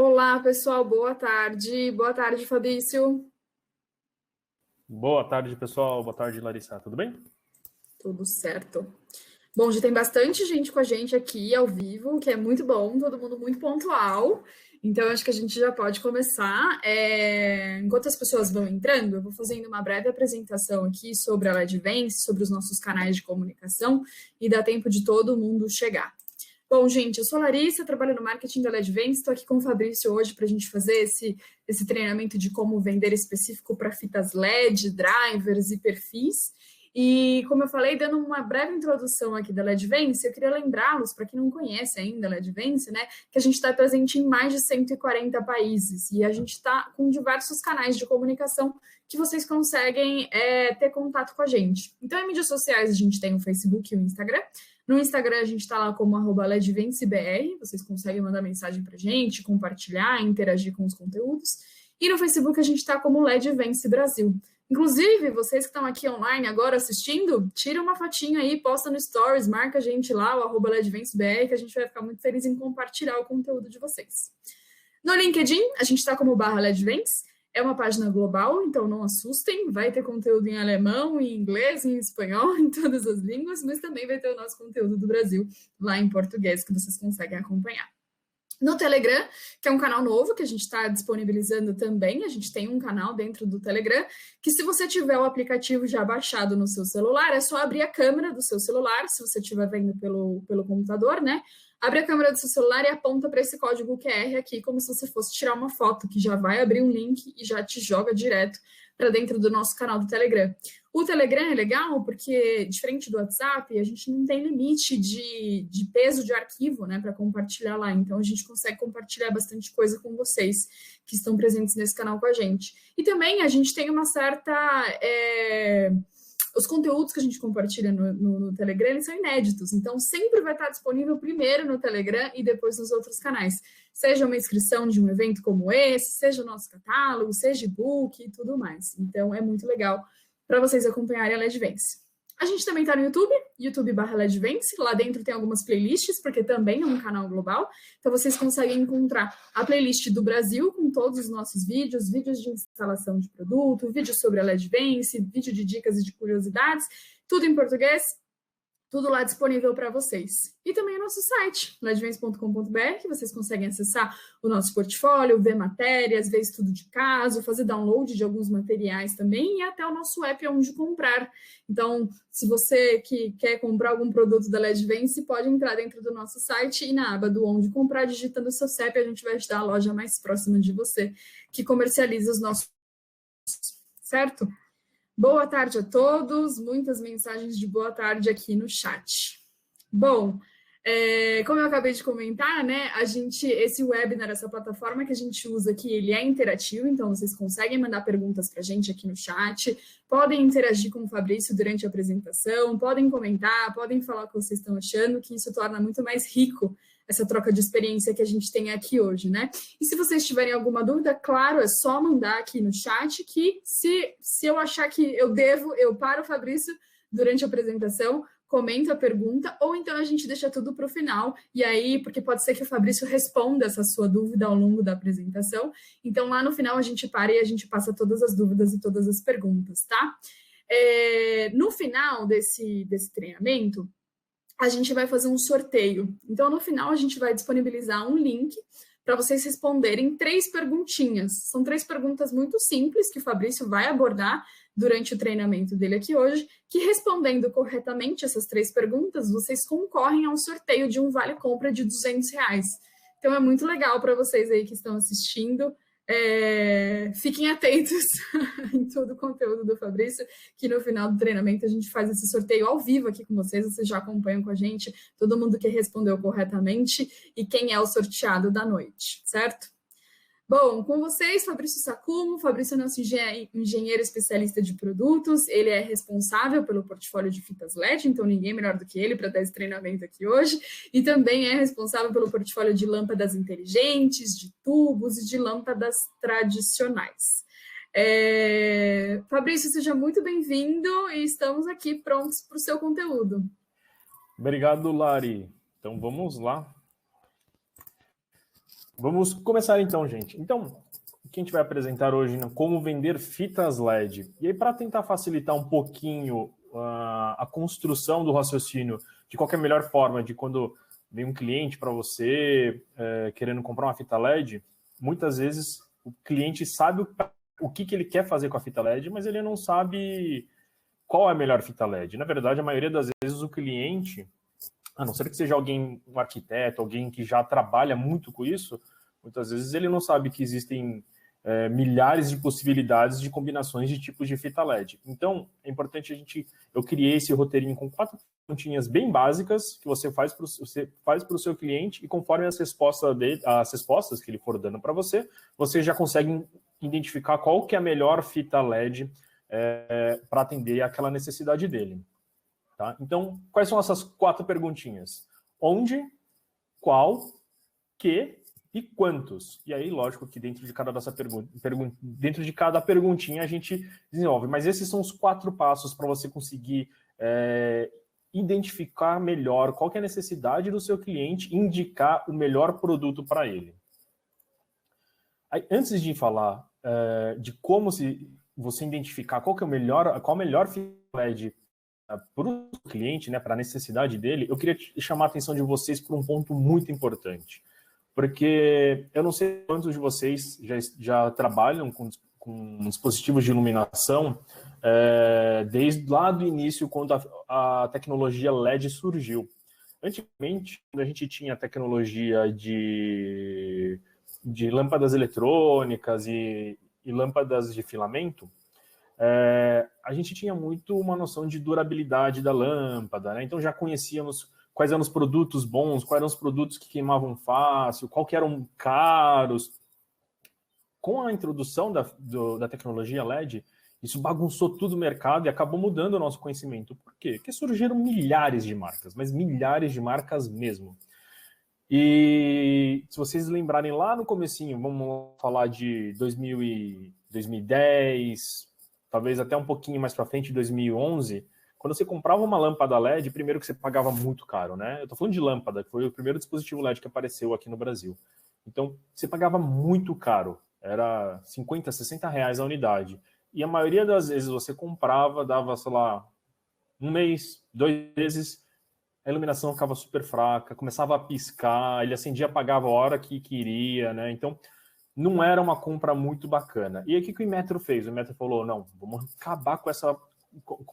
Olá, pessoal, boa tarde. Boa tarde, Fabrício. Boa tarde, pessoal. Boa tarde, Larissa. Tudo bem? Tudo certo. Bom, já tem bastante gente com a gente aqui ao vivo, que é muito bom, todo mundo muito pontual. Então, acho que a gente já pode começar. Enquanto as pessoas vão entrando, eu vou fazendo uma breve apresentação aqui sobre a LEDvance, sobre os nossos canais de comunicação, e dá tempo de todo mundo chegar. Bom, gente, eu sou a Larissa, trabalho no marketing da LEDvance, estou aqui com o Fabrício hoje para a gente fazer esse treinamento de como vender específico para fitas LED, drivers e perfis. E, como eu falei, dando uma breve introdução aqui da LEDvance, eu queria lembrá-los, para quem não conhece ainda a LEDvance, né, que a gente está presente em mais de 140 países e a gente está com diversos canais de comunicação que vocês conseguem ter contato com a gente. Então, em mídias sociais, a gente tem o Facebook e o Instagram. No Instagram, a gente está lá como @LEDvanceBR, vocês conseguem mandar mensagem para a gente, compartilhar, interagir com os conteúdos. E no Facebook, a gente está como LEDvance Brasil. Inclusive, vocês que estão aqui online agora assistindo, tira uma fotinha aí, posta no Stories, marca a gente lá, o @LEDvanceBR, que a gente vai ficar muito feliz em compartilhar o conteúdo de vocês. No LinkedIn, a gente está como /LEDvance, é uma página global, então não assustem, vai ter conteúdo em alemão, em inglês, em espanhol, em todas as línguas, mas também vai ter o nosso conteúdo do Brasil lá em português, que vocês conseguem acompanhar. No Telegram, que é um canal novo que a gente está disponibilizando também, a gente tem um canal dentro do Telegram, que se você tiver o aplicativo já baixado no seu celular, é só abrir a câmera do seu celular, se você estiver vendo pelo computador, né? Abre a câmera do seu celular e aponta para esse código QR aqui, como se você fosse tirar uma foto, que já vai abrir um link e já te joga direto para dentro do nosso canal do Telegram. O Telegram é legal porque, diferente do WhatsApp, a gente não tem limite de peso de arquivo, né, para compartilhar lá. Então, a gente consegue compartilhar bastante coisa com vocês que estão presentes nesse canal com a gente. E também a gente tem uma certa... Os conteúdos que a gente compartilha no Telegram, eles são inéditos. Então, sempre vai estar disponível primeiro no Telegram e depois nos outros canais. Seja uma inscrição de um evento como esse, seja o nosso catálogo, seja e-book e tudo mais. Então, é muito legal para vocês acompanharem a LEDvance. A gente também está no YouTube, YouTube/LEDvance. Lá dentro tem algumas playlists, porque também é um canal global. Então, vocês conseguem encontrar a playlist do Brasil, com todos os nossos vídeos, vídeos de instalação de produto, vídeos sobre a LEDvance, vídeo de dicas e de curiosidades, tudo em português, tudo lá disponível para vocês. E também o nosso site, ledvance.com.br, que vocês conseguem acessar o nosso portfólio, ver matérias, ver estudo de caso, fazer download de alguns materiais também, e até o nosso app onde comprar. Então, se você que quer comprar algum produto da LEDvance, pode entrar dentro do nosso site e na aba do onde comprar, digitando o seu CEP, a gente vai te dar a loja mais próxima de você, que comercializa os nossos, certo? Boa tarde a todos, muitas mensagens de boa tarde aqui no chat. Bom, como eu acabei de comentar, né, esse webinar, essa plataforma que a gente usa aqui, ele é interativo, então vocês conseguem mandar perguntas para a gente aqui no chat, podem interagir com o Fabrício durante a apresentação, podem comentar, podem falar o que vocês estão achando, que isso torna muito mais rico essa troca de experiência que a gente tem aqui hoje, né? E se vocês tiverem alguma dúvida, claro, é só mandar aqui no chat que se eu achar que eu paro o Fabrício durante a apresentação, comento a pergunta, ou então a gente deixa tudo para o final, e aí, porque pode ser que o Fabrício responda essa sua dúvida ao longo da apresentação, então lá no final a gente para e a gente passa todas as dúvidas e todas as perguntas, tá? No final desse treinamento, a gente vai fazer um sorteio. Então, no final, a gente vai disponibilizar um link para vocês responderem 3 perguntinhas. São 3 perguntas muito simples que o Fabrício vai abordar durante o treinamento dele aqui hoje, que respondendo corretamente essas 3 perguntas, vocês concorrem a um sorteio de um vale-compra de R$200. Então, é muito legal para vocês aí que estão assistindo. Fiquem atentos em todo o conteúdo do Fabrício, que no final do treinamento a gente faz esse sorteio ao vivo aqui com vocês já acompanham com a gente, todo mundo que respondeu corretamente e quem é o sorteado da noite, certo? Bom, com vocês, Fabrício Sacumo. Fabrício é nosso engenheiro especialista de produtos, ele é responsável pelo portfólio de fitas LED, então ninguém melhor do que ele para dar esse treinamento aqui hoje, e também é responsável pelo portfólio de lâmpadas inteligentes, de tubos e de lâmpadas tradicionais. Fabrício, seja muito bem-vindo e estamos aqui prontos para o seu conteúdo. Obrigado, Lari. Então, vamos lá. Vamos começar então, gente. Então, o que a gente vai apresentar hoje, né? Como vender fitas LED. E aí, para tentar facilitar um pouquinho a construção do raciocínio de qual que é a melhor forma de quando vem um cliente para você querendo comprar uma fita LED, muitas vezes o cliente sabe o que ele quer fazer com a fita LED, mas ele não sabe qual é a melhor fita LED. Na verdade, a maioria das vezes o cliente, a não ser que seja alguém, um arquiteto, alguém que já trabalha muito com isso, muitas vezes ele não sabe que existem milhares de possibilidades de combinações de tipos de fita LED. Então, é importante eu criei esse roteirinho com 4 perguntinhas bem básicas que você faz para o seu cliente, e conforme as respostas que ele for dando para você, você já consegue identificar qual que é a melhor fita LED para atender aquela necessidade dele. Tá? Então, quais são essas 4 perguntinhas? Onde, qual, que e quantos? E aí, lógico que dentro de cada perguntinha a gente desenvolve. Mas esses são os 4 passos para você conseguir identificar melhor qual que é a necessidade do seu cliente e indicar o melhor produto para ele. Aí, antes de falar de como você identificar qual a melhor fita LED para o cliente, né, para a necessidade dele, eu queria chamar a atenção de vocês para um ponto muito importante. Porque eu não sei quantos de vocês já trabalham com dispositivos de iluminação desde lá do início, quando a tecnologia LED surgiu. Antigamente, quando a gente tinha a tecnologia de lâmpadas eletrônicas e lâmpadas de filamento, a gente tinha muito uma noção de durabilidade da lâmpada, né? Então já conhecíamos quais eram os produtos bons, quais eram os produtos que queimavam fácil, qual que eram caros. Com a introdução da tecnologia LED, isso bagunçou tudo o mercado e acabou mudando o nosso conhecimento. Por quê? Porque surgiram milhares de marcas, mas milhares de marcas mesmo. E se vocês lembrarem lá no comecinho, vamos falar de 2010, talvez até um pouquinho mais para frente, 2011, quando você comprava uma lâmpada LED, primeiro que você pagava muito caro, né? Eu tô falando de lâmpada, que foi o primeiro dispositivo LED que apareceu aqui no Brasil. Então, você pagava muito caro. Era 50, 60 reais a unidade. E a maioria das vezes você comprava, dava, sei lá, 1 mês, 2 meses, a iluminação ficava super fraca, começava a piscar, ele acendia, apagava a hora que queria, né? Então, não era uma compra muito bacana. E aí, o que o Inmetro fez? O Inmetro falou, não, vamos acabar com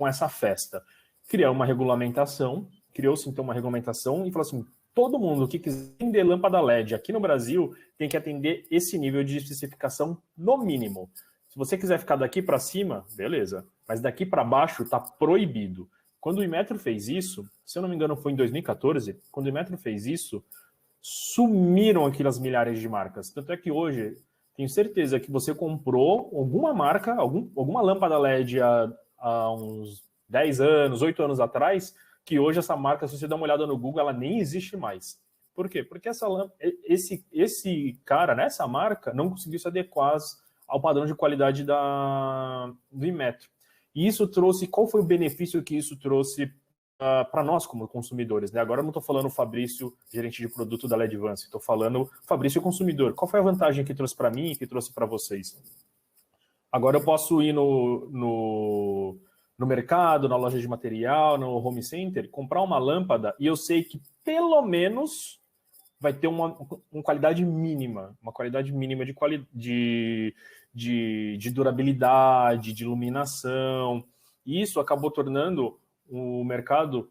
essa festa. Criou uma regulamentação, criou-se então uma regulamentação e falou assim, todo mundo que quiser vender lâmpada LED aqui no Brasil tem que atender esse nível de especificação no mínimo. Se você quiser ficar daqui para cima, beleza, mas daqui para baixo está proibido. Quando o Inmetro fez isso, se eu não me engano foi em 2014, quando o Inmetro fez isso, sumiram aquelas milhares de marcas. Tanto é que hoje, tenho certeza que você comprou alguma marca, alguma lâmpada LED há uns 10 anos, 8 anos atrás, que hoje essa marca, se você dá uma olhada no Google, ela nem existe mais. Por quê? Porque esse cara, nessa marca, não conseguiu se adequar ao padrão de qualidade do Inmetro. E isso trouxe, qual foi o benefício que isso trouxe para nós como consumidores, né? Agora eu não estou falando o Fabrício, gerente de produto da LEDvance, estou falando o Fabrício consumidor. Qual foi a vantagem que trouxe para mim e que trouxe para vocês? Agora eu posso ir no mercado, na loja de material, no home center, comprar uma lâmpada e eu sei que pelo menos vai ter uma qualidade mínima, de durabilidade, de iluminação. E isso acabou tornando o mercado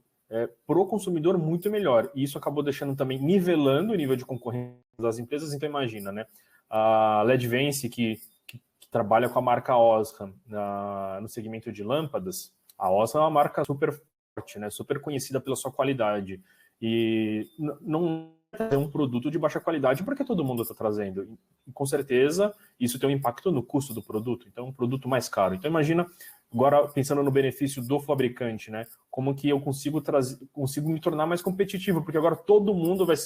para o consumidor muito melhor. E isso acabou deixando também, nivelando o nível de concorrência das empresas. Então imagina, né? A LEDvance, que trabalha com a marca Osram no segmento de lâmpadas, a Osram é uma marca super forte, né? Super conhecida pela sua qualidade. E não é um produto de baixa qualidade porque todo mundo está trazendo. E, com certeza, isso tem um impacto no custo do produto. Então, é um produto mais caro. Então, imagina, agora pensando no benefício do fabricante, né? Como que eu consigo me tornar mais competitivo, porque agora todo mundo vai...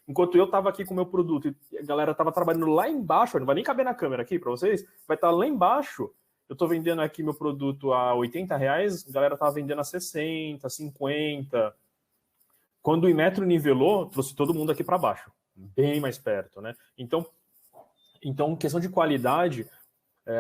Enquanto eu estava aqui com o meu produto e a galera estava trabalhando lá embaixo, não vai nem caber na câmera aqui para vocês, vai estar lá embaixo, eu estou vendendo aqui meu produto a R$80, a galera estava vendendo a 60, 50. Quando o Inmetro nivelou, trouxe todo mundo aqui para baixo. bem mais perto, né? Então questão de qualidade,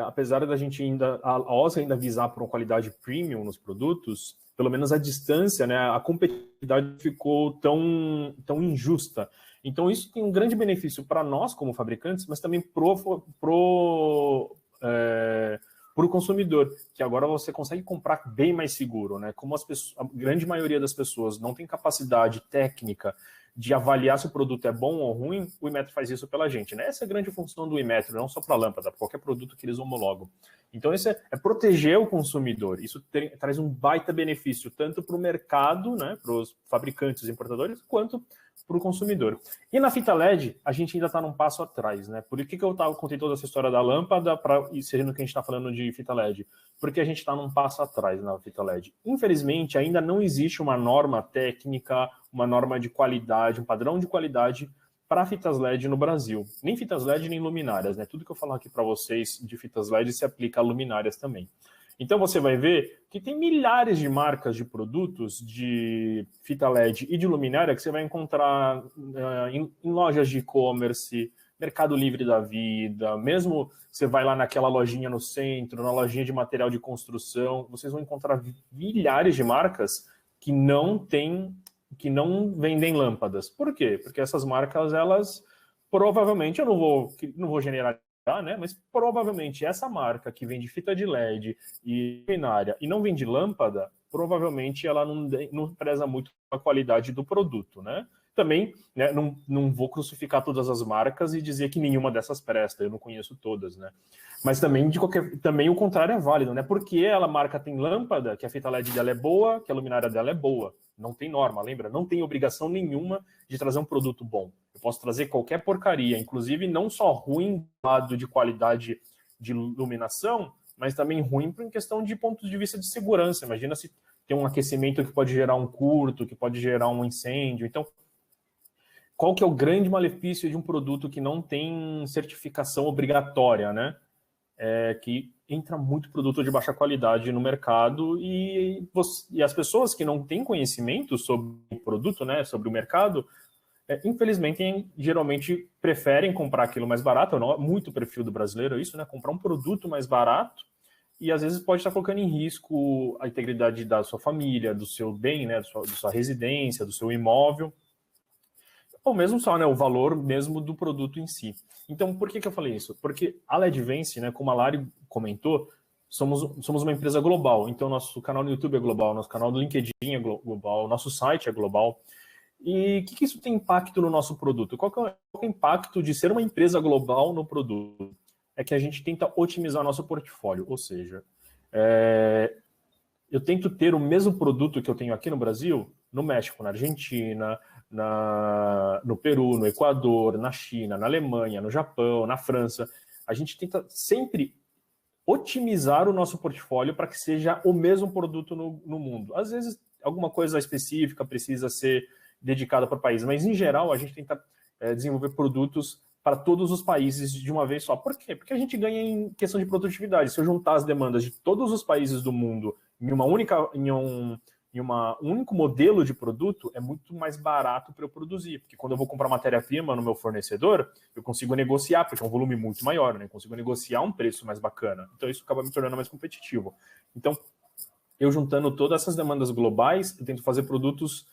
apesar da gente ainda, a OSA ainda visar por uma qualidade premium nos produtos, pelo menos a distância, né, a competitividade ficou tão injusta. Então isso tem um grande benefício para nós como fabricantes, mas também pro consumidor, que agora você consegue comprar bem mais seguro, né? Como a grande maioria das pessoas não tem capacidade técnica de avaliar se o produto é bom ou ruim, o Inmetro faz isso pela gente, né? Essa é a grande função do Inmetro, não só para lâmpada, para qualquer produto que eles homologam. Então, isso é proteger o consumidor. Isso traz um baita benefício, tanto para o mercado, né, para os fabricantes e importadores, quanto para o consumidor. E na fita LED, a gente ainda está num passo atrás, né? Por que eu contei toda essa história da lâmpada, sendo que a gente está falando de fita LED? Porque a gente está num passo atrás na fita LED. Infelizmente, ainda não existe uma norma técnica, uma norma de qualidade, um padrão de qualidade para fitas LED no Brasil. Nem fitas LED, nem luminárias, né? Tudo que eu falar aqui para vocês de fitas LED se aplica a luminárias também. Então você vai ver que tem milhares de marcas de produtos de fita LED e de luminária que você vai encontrar em lojas de e-commerce, Mercado Livre da vida, mesmo você vai lá naquela lojinha no centro, na lojinha de material de construção, vocês vão encontrar milhares de marcas que não vendem lâmpadas. Por quê? Porque essas marcas, elas provavelmente, eu não vou generalizar, né? Mas provavelmente essa marca que vende fita de LED e luminária e não vende lâmpada, provavelmente ela não preza muito a qualidade do produto, né? Também, né, não vou crucificar todas as marcas e dizer que nenhuma dessas presta, eu não conheço todas, né? Mas também, também o contrário é válido, né? Porque a marca tem lâmpada, que a fita LED dela é boa, que a luminária dela é boa. Não tem norma, lembra? Não tem obrigação nenhuma de trazer um produto bom. Eu posso trazer qualquer porcaria, inclusive não só ruim do lado de qualidade de iluminação, mas também ruim em questão de pontos de vista de segurança. Imagina se tem um aquecimento que pode gerar um curto, que pode gerar um incêndio. Então, qual que é o grande malefício de um produto que não tem certificação obrigatória, né? Que entra muito produto de baixa qualidade no mercado e as pessoas que não têm conhecimento sobre o produto, né, sobre o mercado, infelizmente, geralmente preferem comprar aquilo mais barato. Muito perfil do brasileiro é isso, né? Comprar um produto mais barato e às vezes pode estar colocando em risco a integridade da sua família, do seu bem, né, da sua residência, do seu imóvel, ou mesmo só, né, o valor mesmo do produto em si. Então, por que eu falei isso? Porque a LEDvence, né, como a Lari comentou, somos uma empresa global. Então, nosso canal no YouTube é global, nosso canal do LinkedIn é global, nosso site é global. E o que isso tem impacto no nosso produto? Qual que é o impacto de ser uma empresa global no produto? É que a gente tenta otimizar nosso portfólio, ou seja, eu tento ter o mesmo produto que eu tenho aqui no Brasil, no México, na Argentina, no Peru, no Equador, na China, na Alemanha, no Japão, na França. A gente tenta sempre otimizar o nosso portfólio para que seja o mesmo produto no mundo. Às vezes, alguma coisa específica precisa ser dedicada para o país, mas, em geral, a gente tenta desenvolver produtos para todos os países de uma vez só. Por quê? Porque a gente ganha em questão de produtividade. Se eu juntar as demandas de todos os países do mundo em um único modelo de produto, é muito mais barato para eu produzir, porque quando eu vou comprar matéria-prima no meu fornecedor, eu consigo negociar, porque é um volume muito maior, né? Eu consigo negociar um preço mais bacana. Então, isso acaba me tornando mais competitivo. Então, eu juntando todas essas demandas globais, eu tento fazer produtos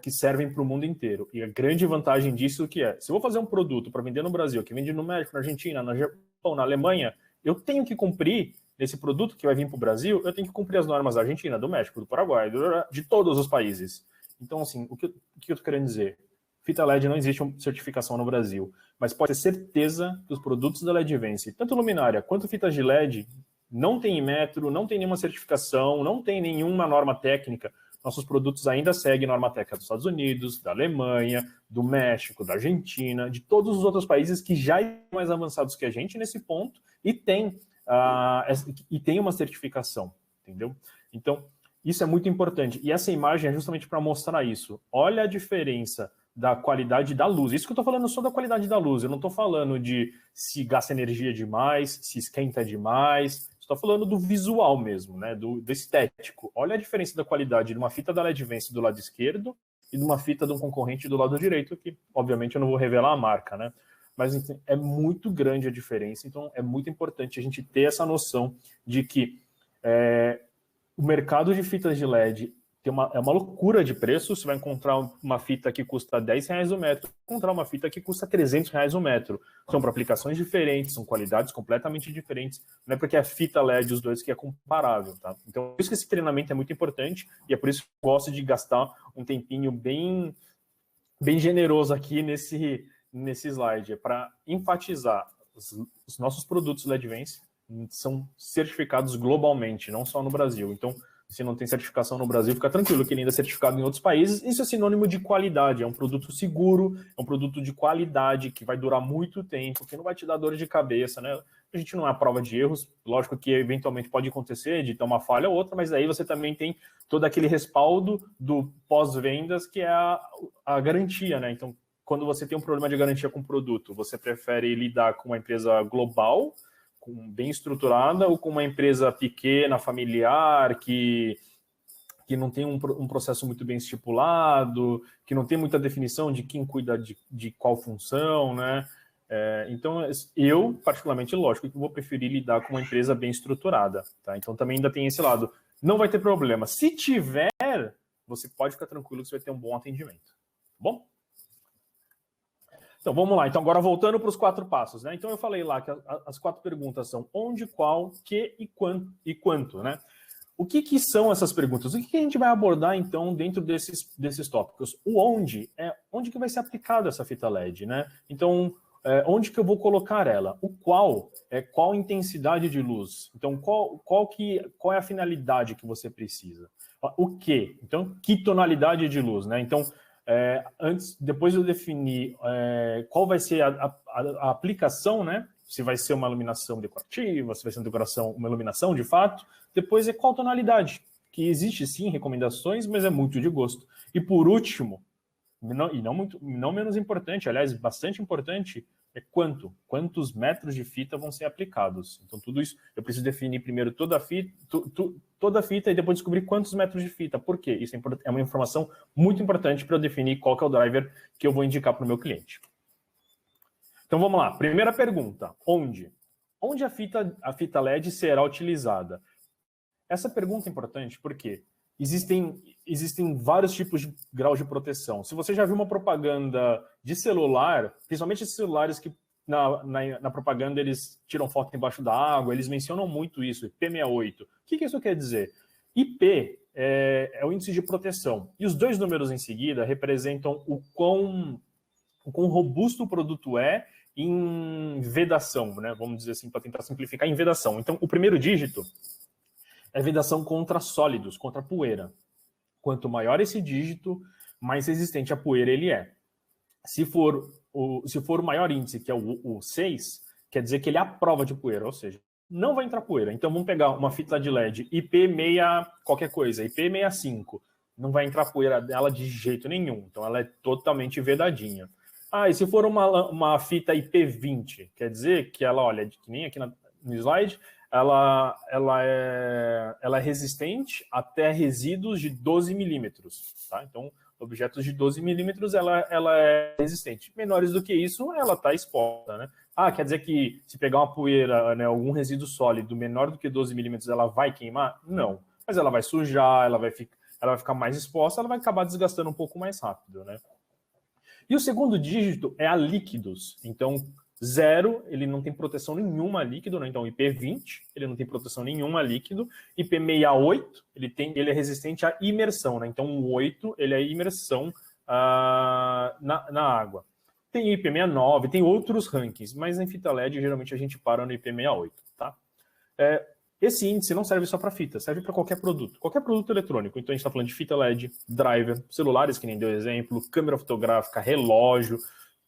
que servem para o mundo inteiro. E a grande vantagem disso que se eu vou fazer um produto para vender no Brasil, que vende no México, na Argentina, no Japão, na Alemanha, eu tenho que cumprir esse produto que vai vir para o Brasil, eu tenho que cumprir as normas da Argentina, do México, do Paraguai, de todos os países. Então, assim, o que eu estou querendo dizer? Fita LED não existe uma certificação no Brasil, mas pode ter certeza que os produtos da LEDvence, tanto luminária quanto fitas de LED, não tem Inmetro, não tem nenhuma certificação, não tem nenhuma norma técnica. Nossos produtos ainda seguem norma técnica dos Estados Unidos, da Alemanha, do México, da Argentina, de todos os outros países que já estão mais avançados que a gente nesse ponto e tem uma certificação, entendeu? Então, isso é muito importante. E essa imagem é justamente para mostrar isso. Olha a diferença da qualidade da luz. Isso que eu estou falando só da qualidade da luz. Eu não estou falando de se gasta energia demais, se esquenta demais. Estou falando do visual mesmo, né? Do estético. Olha a diferença da qualidade de uma fita da LEDvence do lado esquerdo e de uma fita de um concorrente do lado direito, que obviamente eu não vou revelar a marca, né? Mas é muito grande a diferença, então é muito importante a gente ter essa noção de que o mercado de fitas de LED é uma loucura de preço. Você vai encontrar uma fita que custa R$10 o metro, encontrar uma fita que custa R$300 o metro. São para aplicações diferentes, são qualidades completamente diferentes. Não é porque é fita LED os dois que é comparável, tá? Então, por isso que esse treinamento é muito importante e é por isso que eu gosto de gastar um tempinho bem generoso aqui nesse slide. É para enfatizar os nossos produtos LEDVance são certificados globalmente, não só no Brasil. Então, se não tem certificação no Brasil, fica tranquilo que ele ainda é certificado em outros países. Isso é sinônimo de qualidade, é um produto seguro, é um produto de qualidade, que vai durar muito tempo, que não vai te dar dor de cabeça, né? A gente não é a prova de erros, lógico que eventualmente pode acontecer de ter uma falha ou outra, mas aí você também tem todo aquele respaldo do pós-vendas, que é a garantia, né? Então, quando você tem um problema de garantia com o produto, você prefere lidar com uma empresa global, bem estruturada, ou com uma empresa pequena, familiar, que não tem um processo muito bem estipulado, que não tem muita definição de quem cuida de qual função, né? Então, eu, particularmente, lógico, que vou preferir lidar com uma empresa bem estruturada, tá? Então, também ainda tem esse lado. Não vai ter problema. Se tiver, você pode ficar tranquilo que você vai ter um bom atendimento. Tá bom? Então, vamos lá. Então, agora voltando para os 4 passos, né? Então, eu falei lá que as 4 perguntas são onde, qual, que e quanto, né? O que são essas perguntas? O que a gente vai abordar, então, dentro desses tópicos? O onde é onde que vai ser aplicada essa fita LED, né? Então, onde que eu vou colocar ela? O qual é qual intensidade de luz? Então, qual é a finalidade que você precisa? O que? Então, que tonalidade de luz, né? Então, depois eu definir qual vai ser a aplicação, né? Se vai ser uma iluminação decorativa, se vai ser uma iluminação de fato. Depois é qual tonalidade, que existe sim recomendações, mas é muito de gosto. E por último, não menos importante, aliás, bastante importante, é quantos metros de fita vão ser aplicados. Então, tudo isso, eu preciso definir primeiro toda a fita e depois descobrir quantos metros de fita. Por quê? Isso é uma informação muito importante para eu definir qual que é o driver que eu vou indicar para o meu cliente. Então, vamos lá. Primeira pergunta. Onde? Onde a fita LED será utilizada? Essa pergunta é importante porque existem vários tipos de grau de proteção. Se você já viu uma propaganda de celular, principalmente esses celulares que na propaganda eles tiram foto embaixo da água, eles mencionam muito isso, IP68. O que isso quer dizer? IP é o índice de proteção. E os 2 números em seguida representam o quão robusto o produto é em vedação, né? Vamos dizer assim, para tentar simplificar, em vedação. Então, o primeiro dígito é vedação contra sólidos, contra poeira. Quanto maior esse dígito, mais resistente à poeira ele é. Se for o maior índice, que é o 6, quer dizer que ele é a prova de poeira, ou seja, não vai entrar poeira. Então, vamos pegar uma fita de LED IP6 qualquer coisa, IP65. Não vai entrar poeira dela de jeito nenhum. Então, ela é totalmente vedadinha. E se for uma fita IP20, quer dizer que ela, olha, que nem aqui no slide, ela é resistente até resíduos de 12 milímetros. Tá? Então, objetos de 12 milímetros, ela é resistente. Menores do que isso, ela está exposta. Né? Quer dizer que se pegar uma poeira, né, algum resíduo sólido menor do que 12 milímetros, ela vai queimar? Não. Mas ela vai sujar, ela vai ficar mais exposta, ela vai acabar desgastando um pouco mais rápido. Né? E o segundo dígito é a líquidos. Então, 0, ele não tem proteção nenhuma a líquido, né? Então, IP20, ele não tem proteção nenhuma a líquido. IP68, ele é resistente à imersão, né? Então, o 8, ele é imersão na água. Tem IP69, tem outros rankings, mas em fita LED, geralmente, a gente para no IP68, tá? Esse índice não serve só para fita, serve para qualquer produto eletrônico. Então, a gente está falando de fita LED, driver, celulares, que nem deu exemplo, câmera fotográfica, relógio,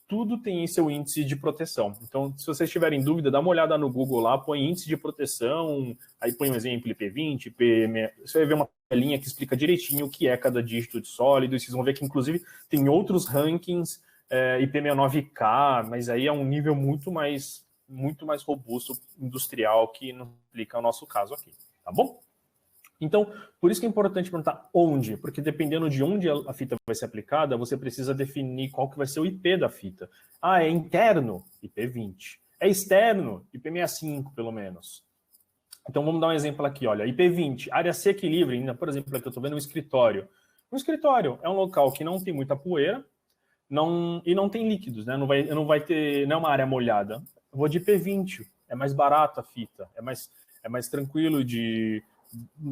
tudo tem seu índice de proteção. Então, se vocês tiverem dúvida, dá uma olhada no Google lá, põe índice de proteção, aí põe um exemplo IP20, você vai ver uma telinha que explica direitinho o que é cada dígito de sólido, e vocês vão ver que, inclusive, tem outros rankings, IP69K, mas aí é um nível muito mais robusto, industrial, que não aplica ao nosso caso aqui, tá bom? Então, por isso que é importante perguntar onde, porque dependendo de onde a fita vai ser aplicada, você precisa definir qual que vai ser o IP da fita. Ah, é interno? IP20. É externo? IP65, pelo menos. Então, vamos dar um exemplo aqui, olha, IP20, área seca e livre, ainda, por exemplo, aqui eu estou vendo um escritório. Um escritório é um local que não tem muita poeira e não tem líquidos, né? Não vai ter, não é uma área molhada. Eu vou de IP20, é mais barato a fita, é mais tranquilo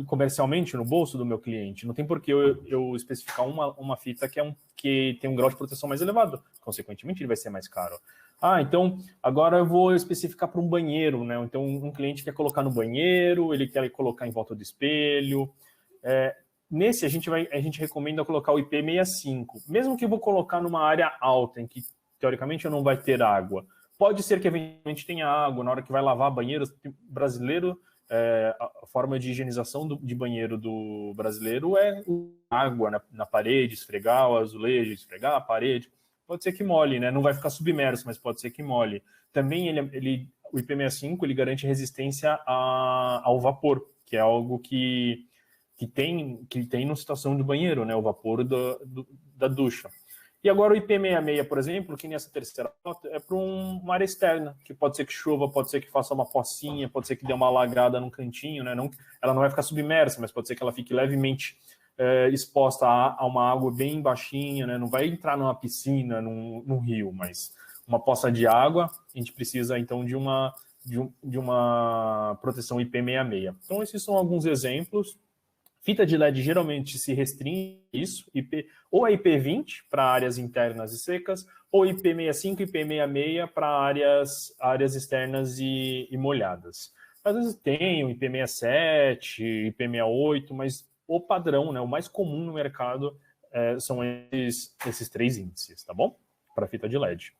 comercialmente no bolso do meu cliente. Não tem por que eu especificar uma fita que tem um grau de proteção mais elevado. Consequentemente, ele vai ser mais caro. Ah, então agora eu vou especificar para um banheiro, né? Então um cliente quer colocar no banheiro, ele quer colocar em volta do espelho. Nesse a gente recomenda colocar o IP65, mesmo que eu vou colocar numa área alta, em que teoricamente eu não vai ter água. Pode ser que eventualmente tenha água na hora que vai lavar banheiro brasileiro. A forma de higienização de banheiro do brasileiro é água na parede, esfregar o azulejo, esfregar a parede. Pode ser que molhe, né? Não vai ficar submerso, mas pode ser que molhe. Também o IP65 ele garante resistência ao vapor, que é algo que tem na situação do banheiro, né? O vapor da ducha. E agora o IP66, por exemplo, que nessa terceira nota é para uma área externa, que pode ser que chova, pode ser que faça uma pocinha, pode ser que dê uma alagrada num cantinho, né? Ela não vai ficar submersa, mas pode ser que ela fique levemente exposta a uma água bem baixinha, né? Não vai entrar numa piscina, num rio, mas uma poça de água, a gente precisa então de uma proteção IP66. Então esses são alguns exemplos. Fita de LED geralmente se restringe a isso, ou a IP20 para áreas internas e secas, ou IP65 e IP66 para áreas externas e molhadas. Às vezes tem o IP67, IP68, mas o padrão, né, o mais comum no mercado são esses 3 índices, tá bom? Para fita de LED.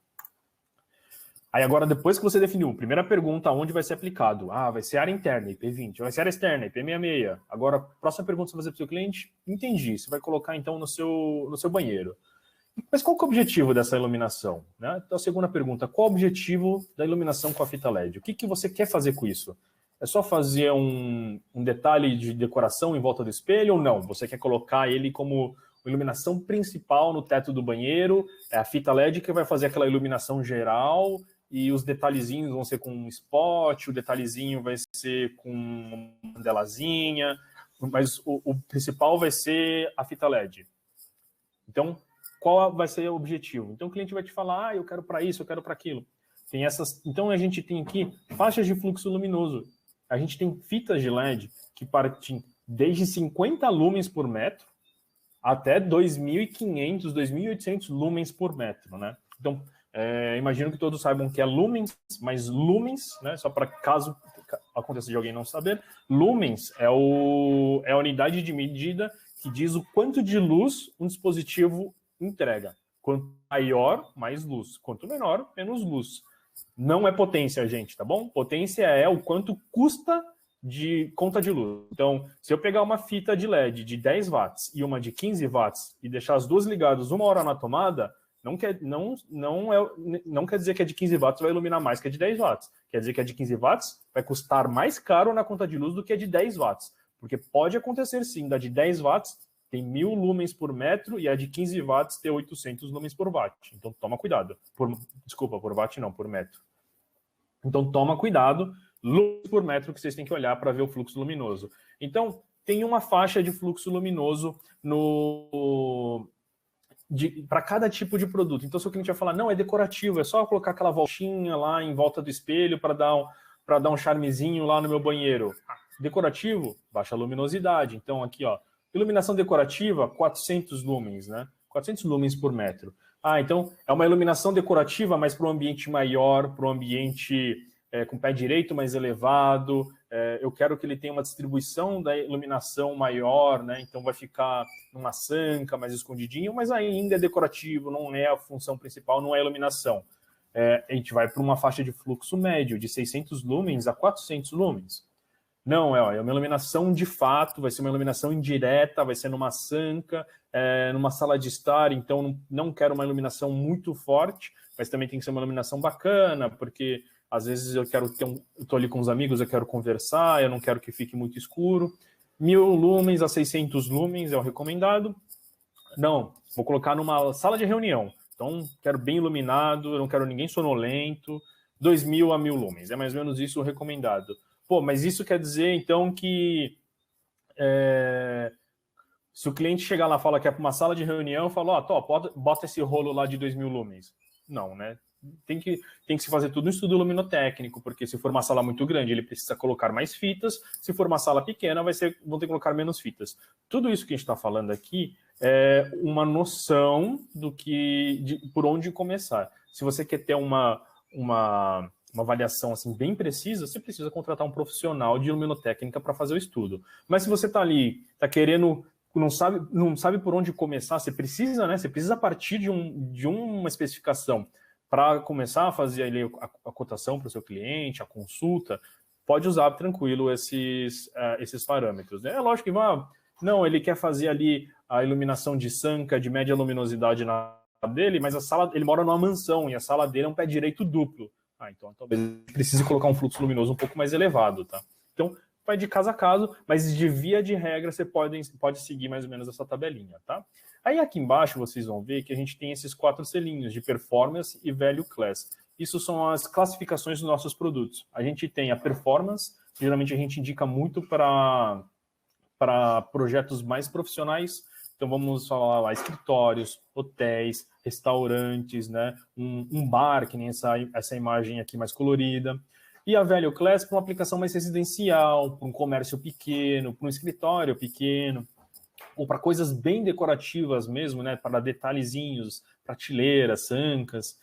Aí agora, depois que você definiu, primeira pergunta, onde vai ser aplicado? Ah, vai ser área interna, IP20. Vai ser área externa, IP66. Agora, próxima pergunta que você vai fazer para o seu cliente, entendi. Você vai colocar, então, no seu banheiro. Mas qual que é o objetivo dessa iluminação? Né? Então, a segunda pergunta, qual o objetivo da iluminação com a fita LED? O que você quer fazer com isso? É só fazer um detalhe de decoração em volta do espelho ou não? Você quer colocar ele como iluminação principal no teto do banheiro? É a fita LED que vai fazer aquela iluminação geral e os detalhezinhos vão ser com um spot, o detalhezinho vai ser com uma mandelazinha, mas o principal vai ser a fita LED. Então, qual vai ser o objetivo? Então, o cliente vai te falar, eu quero para isso, eu quero para aquilo. Então, a gente tem aqui faixas de fluxo luminoso. A gente tem fitas de LED que partem desde 50 lumens por metro até 2.500, 2.800 lumens por metro, né? Então, imagino que todos saibam que é lumens, mas lumens, né, só para caso aconteça de alguém não saber, lumens é a unidade de medida que diz o quanto de luz um dispositivo entrega. Quanto maior, mais luz. Quanto menor, menos luz. Não é potência, gente, tá bom? Potência é o quanto custa de conta de luz. Então, se eu pegar uma fita de LED de 10 watts e uma de 15 watts e deixar as duas ligadas 1 hora na tomada, não quer dizer que a de 15 watts vai iluminar mais que a de 10 watts. Quer dizer que a de 15 watts vai custar mais caro na conta de luz do que a de 10 watts. Porque pode acontecer sim, da de 10 watts tem 1.000 lumens por metro e a de 15 watts tem 800 lumens por watt. Então toma cuidado. Desculpa, por watt não, por metro. Então toma cuidado, luz por metro que vocês têm que olhar para ver o fluxo luminoso. Então tem uma faixa de fluxo luminoso para cada tipo de produto. Então, se o cliente vai falar, não, é decorativo, é só colocar aquela voltinha lá em volta do espelho para dar um charmezinho lá no meu banheiro. Decorativo, baixa luminosidade. Então, aqui, ó, iluminação decorativa, 400 lumens, né? 400 lumens por metro. Então, é uma iluminação decorativa, mas para um ambiente maior, para um ambiente com pé direito mais elevado, eu quero que ele tenha uma distribuição da iluminação maior, né? Então vai ficar numa sanca mais escondidinho, mas ainda é decorativo, não é a função principal, não é a iluminação. A gente vai para uma faixa de fluxo médio, de 600 lumens a 400 lumens. Não, é uma iluminação de fato, vai ser uma iluminação indireta, vai ser numa sanca, numa sala de estar, então não quero uma iluminação muito forte, mas também tem que ser uma iluminação bacana, porque às vezes eu estou ali com os amigos, eu quero conversar, eu não quero que fique muito escuro. 1000 lumens a 600 lumens é o recomendado. Não, vou colocar numa sala de reunião. Então, quero bem iluminado, eu não quero ninguém sonolento. 2000 a 1000 lumens, é mais ou menos isso o recomendado. Pô, mas isso quer dizer, então, que se o cliente chegar lá e falar que é para uma sala de reunião, eu falo, bota esse rolo lá de 2000 lumens. Não, né? Tem que se fazer tudo um estudo luminotécnico, porque se for uma sala muito grande, ele precisa colocar mais fitas. Se for uma sala pequena, vão ter que colocar menos fitas. Tudo isso que a gente está falando aqui é uma noção por onde começar. Se você quer ter uma avaliação assim, bem precisa, você precisa contratar um profissional de luminotécnica para fazer o estudo. Mas se você está ali, está querendo, não sabe por onde começar, você precisa, né? Você precisa partir de uma especificação para começar a fazer ali a cotação para o seu cliente, a consulta, pode usar tranquilo esses parâmetros. Né? É lógico que não, ele quer fazer ali a iluminação de sanca de média luminosidade na dele, mas a sala, ele mora numa mansão e a sala dele é um pé direito duplo. Então talvez precise colocar um fluxo luminoso um pouco mais elevado, tá? Então vai de caso a caso, mas de via de regra você pode seguir mais ou menos essa tabelinha, tá? Aí aqui embaixo vocês vão ver que a gente tem esses 4 selinhos de Performance e Value Class. Isso são as classificações dos nossos produtos. A gente tem a Performance, geralmente a gente indica muito para projetos mais profissionais. Então vamos falar lá, escritórios, hotéis, restaurantes, né? Um bar, que nem essa imagem aqui mais colorida. E a Value Class para uma aplicação mais residencial, para um comércio pequeno, para um escritório pequeno, ou para coisas bem decorativas mesmo, né? Para detalhezinhos, prateleiras, sancas.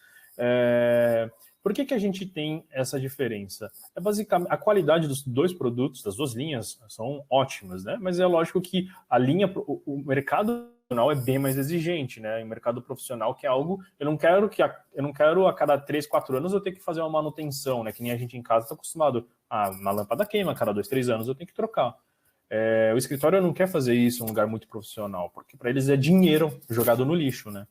Por que a gente tem essa diferença? É basicamente a qualidade dos 2 produtos, das 2 linhas, são ótimas, né? Mas é lógico que o mercado profissional é bem mais exigente, né? O mercado profissional, que é algo, eu não quero a cada 3, 4 anos eu ter que fazer uma manutenção, né? Que nem a gente em casa está acostumado. Uma lâmpada queima, a cada 2, 3 anos eu tenho que trocar. O escritório não quer fazer isso em um lugar muito profissional, porque para eles é dinheiro jogado no lixo, né?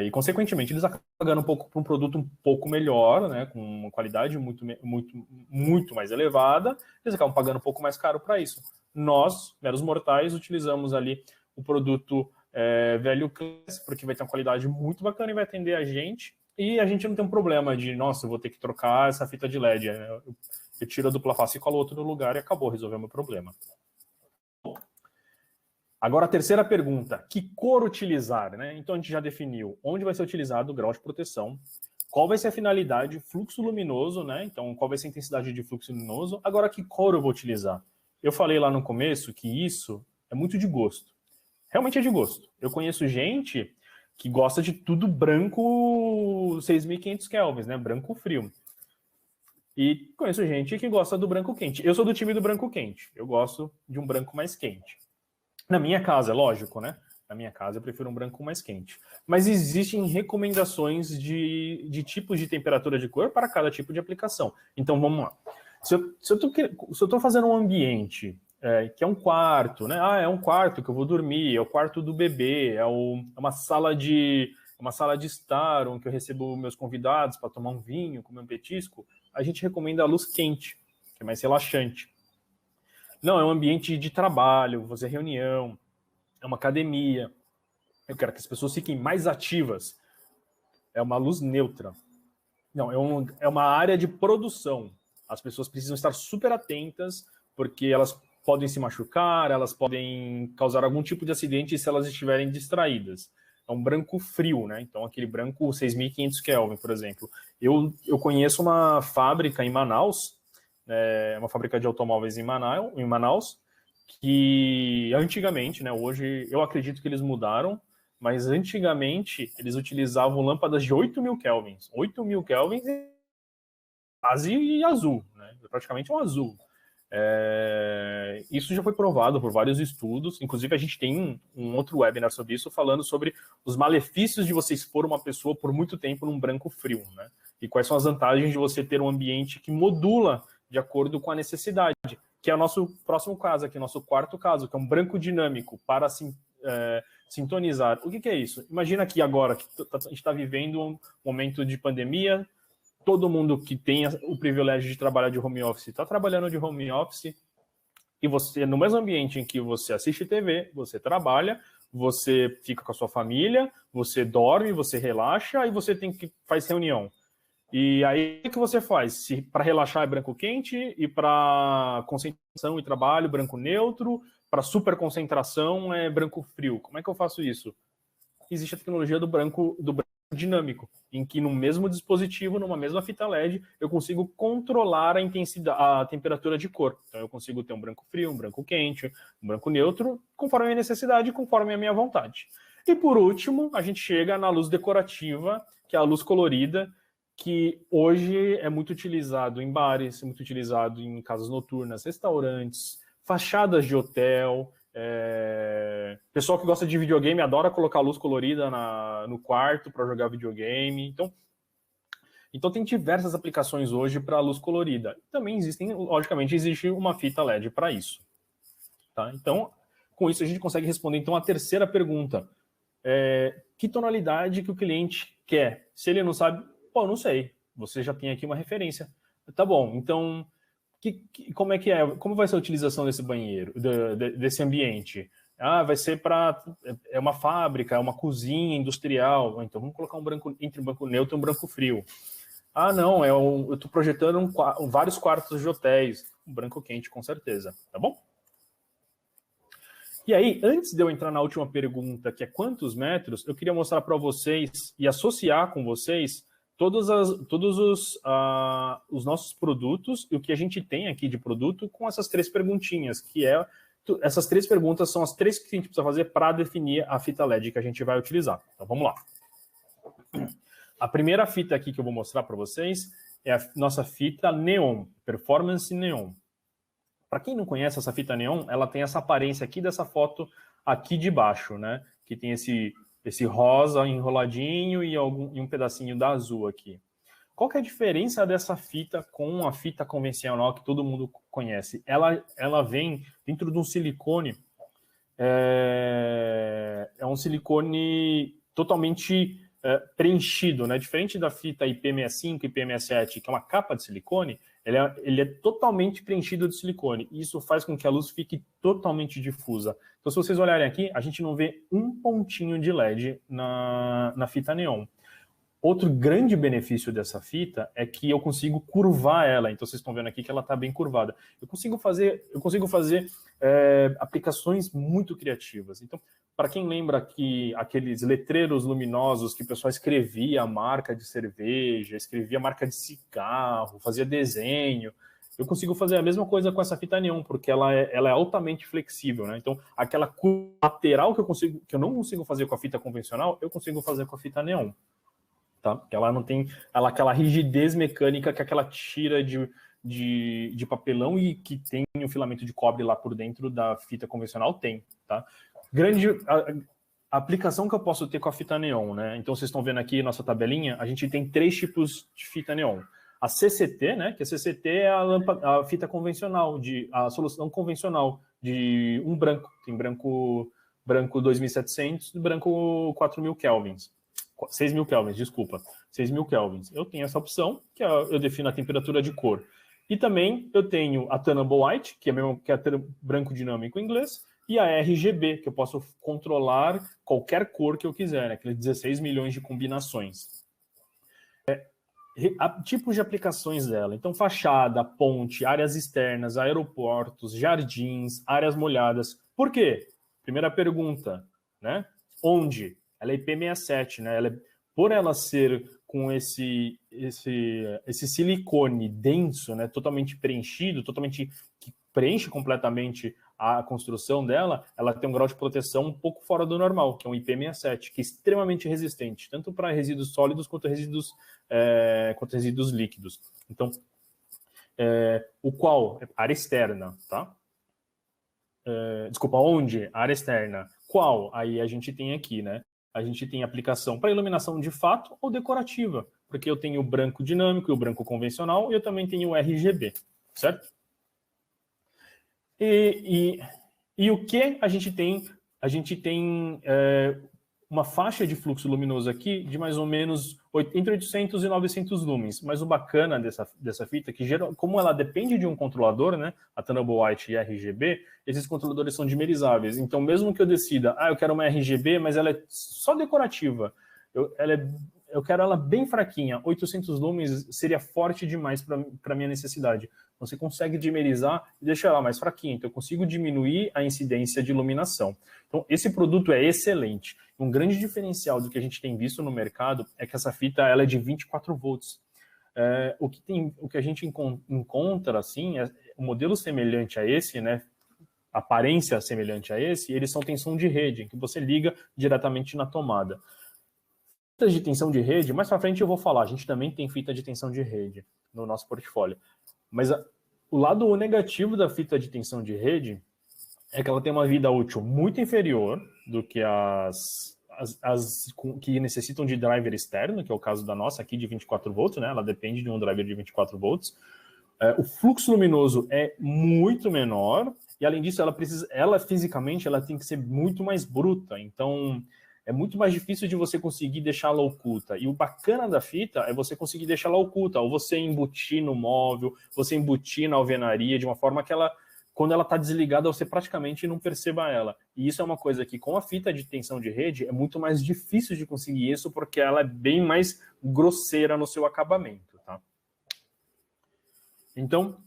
E, consequentemente, eles acabam pagando um pouco para um produto um pouco melhor, né, com uma qualidade muito mais elevada, eles acabam pagando um pouco mais caro para isso. Nós, meros mortais, utilizamos ali o produto Value Class, porque vai ter uma qualidade muito bacana e vai atender a gente, e a gente não tem um problema de, nossa, eu vou ter que trocar essa fita de LED. Eu tiro a dupla face e colo outro no lugar e acabou, resolveu o meu problema. Agora, a terceira pergunta, que cor utilizar? Né? Então, a gente já definiu onde vai ser utilizado o grau de proteção, qual vai ser a finalidade, fluxo luminoso, né? Então, qual vai ser a intensidade de fluxo luminoso. Agora, que cor eu vou utilizar? Eu falei lá no começo que isso é muito de gosto. Realmente é de gosto. Eu conheço gente que gosta de tudo branco 6.500 kelvins, né? Branco frio. E conheço gente que gosta do branco quente. Eu sou do time do branco quente. Eu gosto de um branco mais quente. Na minha casa, é lógico, né? Na minha casa eu prefiro um branco mais quente. Mas existem recomendações de tipos de temperatura de cor para cada tipo de aplicação. Então, vamos lá. Se eu estou fazendo um ambiente que é um quarto, né? É um quarto que eu vou dormir, é o quarto do bebê, é uma sala de estar, onde eu recebo meus convidados para tomar um vinho, comer um petisco, a gente recomenda a luz quente, que é mais relaxante. Não, é um ambiente de trabalho, vou fazer reunião, é uma academia. Eu quero que as pessoas fiquem mais ativas. É uma luz neutra. Não, é uma área de produção. As pessoas precisam estar super atentas, porque elas podem se machucar, elas podem causar algum tipo de acidente se elas estiverem distraídas. É um branco frio, né? Então, aquele branco 6.500 Kelvin, por exemplo. Eu conheço uma fábrica em Manaus, uma fábrica de automóveis em Manaus, que antigamente, né, hoje eu acredito que eles mudaram, mas antigamente eles utilizavam lâmpadas de 8.000 kelvins. 8.000 kelvins quase azul, né? Praticamente um azul. Isso já foi provado por vários estudos, inclusive a gente tem um outro webinar sobre isso, falando sobre os malefícios de você expor uma pessoa por muito tempo num branco frio, né? E quais são as vantagens de você ter um ambiente que modula de acordo com a necessidade, que é o nosso próximo caso aqui, nosso quarto caso, que é um branco dinâmico para sintonizar. O que é isso? Imagina que agora que a gente está vivendo um momento de pandemia, todo mundo que tem o privilégio de trabalhar de home office está trabalhando de home office, E você, no mesmo ambiente em que você assiste TV, você trabalha, você fica com a sua família, você dorme, você relaxa e você faz reunião. E aí, o que você faz? Se para relaxar é branco quente e para concentração e trabalho, branco neutro, para super concentração é branco frio. Como é que eu faço isso? Existe a tecnologia do branco dinâmico, em que no mesmo dispositivo, numa mesma fita LED, eu consigo controlar a intensidade, a temperatura de cor. Então eu consigo ter um branco frio, um branco quente, um branco neutro, conforme a minha necessidade, conforme a minha vontade. E por último, a gente chega na luz decorativa, que é a luz colorida, que hoje é muito utilizado em bares, muito utilizado em casas noturnas, restaurantes, fachadas de hotel. Pessoal que gosta de videogame adora colocar luz colorida no quarto para jogar videogame. Então tem diversas aplicações hoje para luz colorida. Também logicamente, existe uma fita LED para isso. Tá? Então, com isso a gente consegue responder então a terceira pergunta. Que tonalidade que o cliente quer? Se ele não sabe, pô, não sei. Você já tem aqui uma referência. Tá bom, então como é que é? Como vai ser a utilização desse banheiro, desse ambiente? Vai ser é uma fábrica, é uma cozinha industrial. Então vamos colocar um branco entre um branco neutro e um branco frio. Não, eu estou projetando vários quartos de hotéis, um branco quente com certeza, tá bom? E aí, antes de eu entrar na última pergunta, que é quantos metros, eu queria mostrar para vocês e associar com vocês todos os nossos produtos e o que a gente tem aqui de produto com essas três perguntinhas, essas três perguntas são as três que a gente precisa fazer para definir a fita LED que a gente vai utilizar. Então, vamos lá. A primeira fita aqui que eu vou mostrar para vocês é a nossa fita Neon, Performance Neon. Para quem não conhece essa fita Neon, ela tem essa aparência aqui dessa foto aqui de baixo, né? Que tem esse rosa enroladinho e um pedacinho da azul aqui. Qual que é a diferença dessa fita com a fita convencional que todo mundo conhece? Ela vem dentro de um silicone, é um silicone totalmente preenchido, né? Diferente da fita IP65 e IP67, que é uma capa de silicone, ele é totalmente preenchido de silicone. E isso faz com que a luz fique totalmente difusa. Então, se vocês olharem aqui, a gente não vê um pontinho de LED na fita Neon. Outro grande benefício dessa fita é que eu consigo curvar ela. Então, vocês estão vendo aqui que ela está bem curvada. Eu consigo fazer aplicações muito criativas. Então, para quem lembra que aqueles letreiros luminosos que o pessoal escrevia a marca de cerveja, escrevia a marca de cigarro, fazia desenho, eu consigo fazer a mesma coisa com essa fita Neon, porque ela é altamente flexível, né? Então, aquela curva lateral que eu não consigo fazer com a fita convencional, eu consigo fazer com a fita Neon. Tá? Ela não tem aquela rigidez mecânica que aquela tira de papelão e que tem um filamento de cobre lá por dentro da fita convencional tem, tá? A aplicação que eu posso ter com a fita Neon, né? Então vocês estão vendo aqui nossa tabelinha, a gente tem 3 tipos de fita Neon. A CCT, né? Que a CCT é a fita convencional, a solução convencional de um branco. Tem branco 2700 e branco 4000 kelvins. 6.000 kelvins, desculpa. 6.000 kelvins. Eu tenho essa opção, que eu defino a temperatura de cor. E também eu tenho a Tunable White, que é branco dinâmico em inglês, e a RGB, que eu posso controlar qualquer cor que eu quiser, né? Aqueles 16 milhões de combinações. Tipos de aplicações dela. Então, fachada, ponte, áreas externas, aeroportos, jardins, áreas molhadas. Por quê? Primeira pergunta, né? Onde? Ela é IP67, né? Por ela ser com esse silicone denso, né? Totalmente preenchido, que preenche completamente a construção dela, ela tem um grau de proteção um pouco fora do normal, que é um IP67, que é extremamente resistente, tanto para resíduos sólidos quanto resíduos líquidos. Então, o qual? Área externa, tá? Desculpa, onde? Área externa. Qual? Aí a gente tem aqui, né? A gente tem aplicação para iluminação de fato ou decorativa, porque eu tenho o branco dinâmico e o branco convencional, e eu também tenho o RGB, certo? E o que a gente tem? A gente tem uma faixa de fluxo luminoso aqui de mais ou menos entre 800 e 900 lumens. Mas o bacana dessa fita é que, como ela depende de um controlador, né, a Thunderbolt White e a RGB, esses controladores são dimerizáveis. Então, mesmo que eu decida, eu quero uma RGB, mas ela é só decorativa, eu quero ela bem fraquinha, 800 lumens seria forte demais para a minha necessidade. Você consegue dimerizar e deixar ela mais fraquinha. Então, eu consigo diminuir a incidência de iluminação. Então, esse produto é excelente. Um grande diferencial do que a gente tem visto no mercado é que essa fita ela é de 24 volts. O que a gente encontra, assim, é um modelo semelhante a esse, né? Aparência semelhante a esse, eles são tensão de rede, em que você liga diretamente na tomada. Fitas de tensão de rede, mais para frente eu vou falar, a gente também tem fita de tensão de rede no nosso portfólio. Mas o lado negativo da fita de tensão de rede é que ela tem uma vida útil muito inferior do que as que necessitam de driver externo, que é o caso da nossa aqui de 24 volts, né? Ela depende de um driver de 24 volts. O fluxo luminoso é muito menor e, além disso, ela fisicamente ela tem que ser muito mais bruta. Então, é muito mais difícil de você conseguir deixá-la oculta. E o bacana da fita é você conseguir deixá-la oculta, ou você embutir no móvel, você embutir na alvenaria, de uma forma que ela, quando ela está desligada, você praticamente não perceba ela. E isso é uma coisa que, com a fita de tensão de rede, é muito mais difícil de conseguir isso, porque ela é bem mais grosseira no seu acabamento, tá? Então,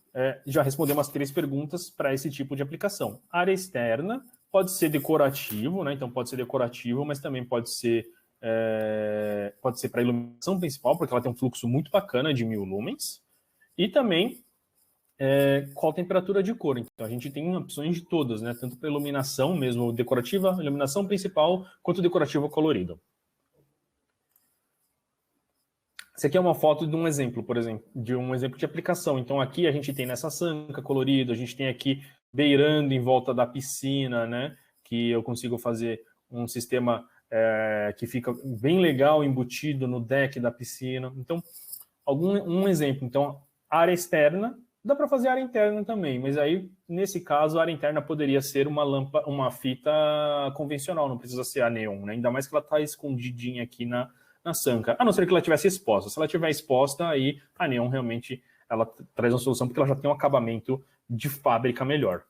já respondemos as 3 perguntas para esse tipo de aplicação. Área externa pode ser decorativo, né? Então pode ser decorativo, mas também pode ser para iluminação principal, porque ela tem um fluxo muito bacana de 1000 lumens. E também qual temperatura de cor. Então a gente tem opções de todas, né? Tanto para iluminação mesmo decorativa, iluminação principal, quanto decorativa colorida. Essa aqui é uma foto de um exemplo, por exemplo, de um exemplo de aplicação. Então aqui a gente tem nessa sanca colorida, a gente tem aqui beirando em volta da piscina, né? Que eu consigo fazer um sistema que fica bem legal embutido no deck da piscina. Então, um exemplo. Então, área externa, dá para fazer área interna também, mas aí, nesse caso, a área interna poderia ser uma fita convencional, não precisa ser a neon, né? Ainda mais que ela está escondidinha aqui na sanca, a não ser que ela tivesse exposta. Se ela estiver exposta, aí a neon realmente ela traz uma solução, porque ela já tem um acabamento de fábrica melhor.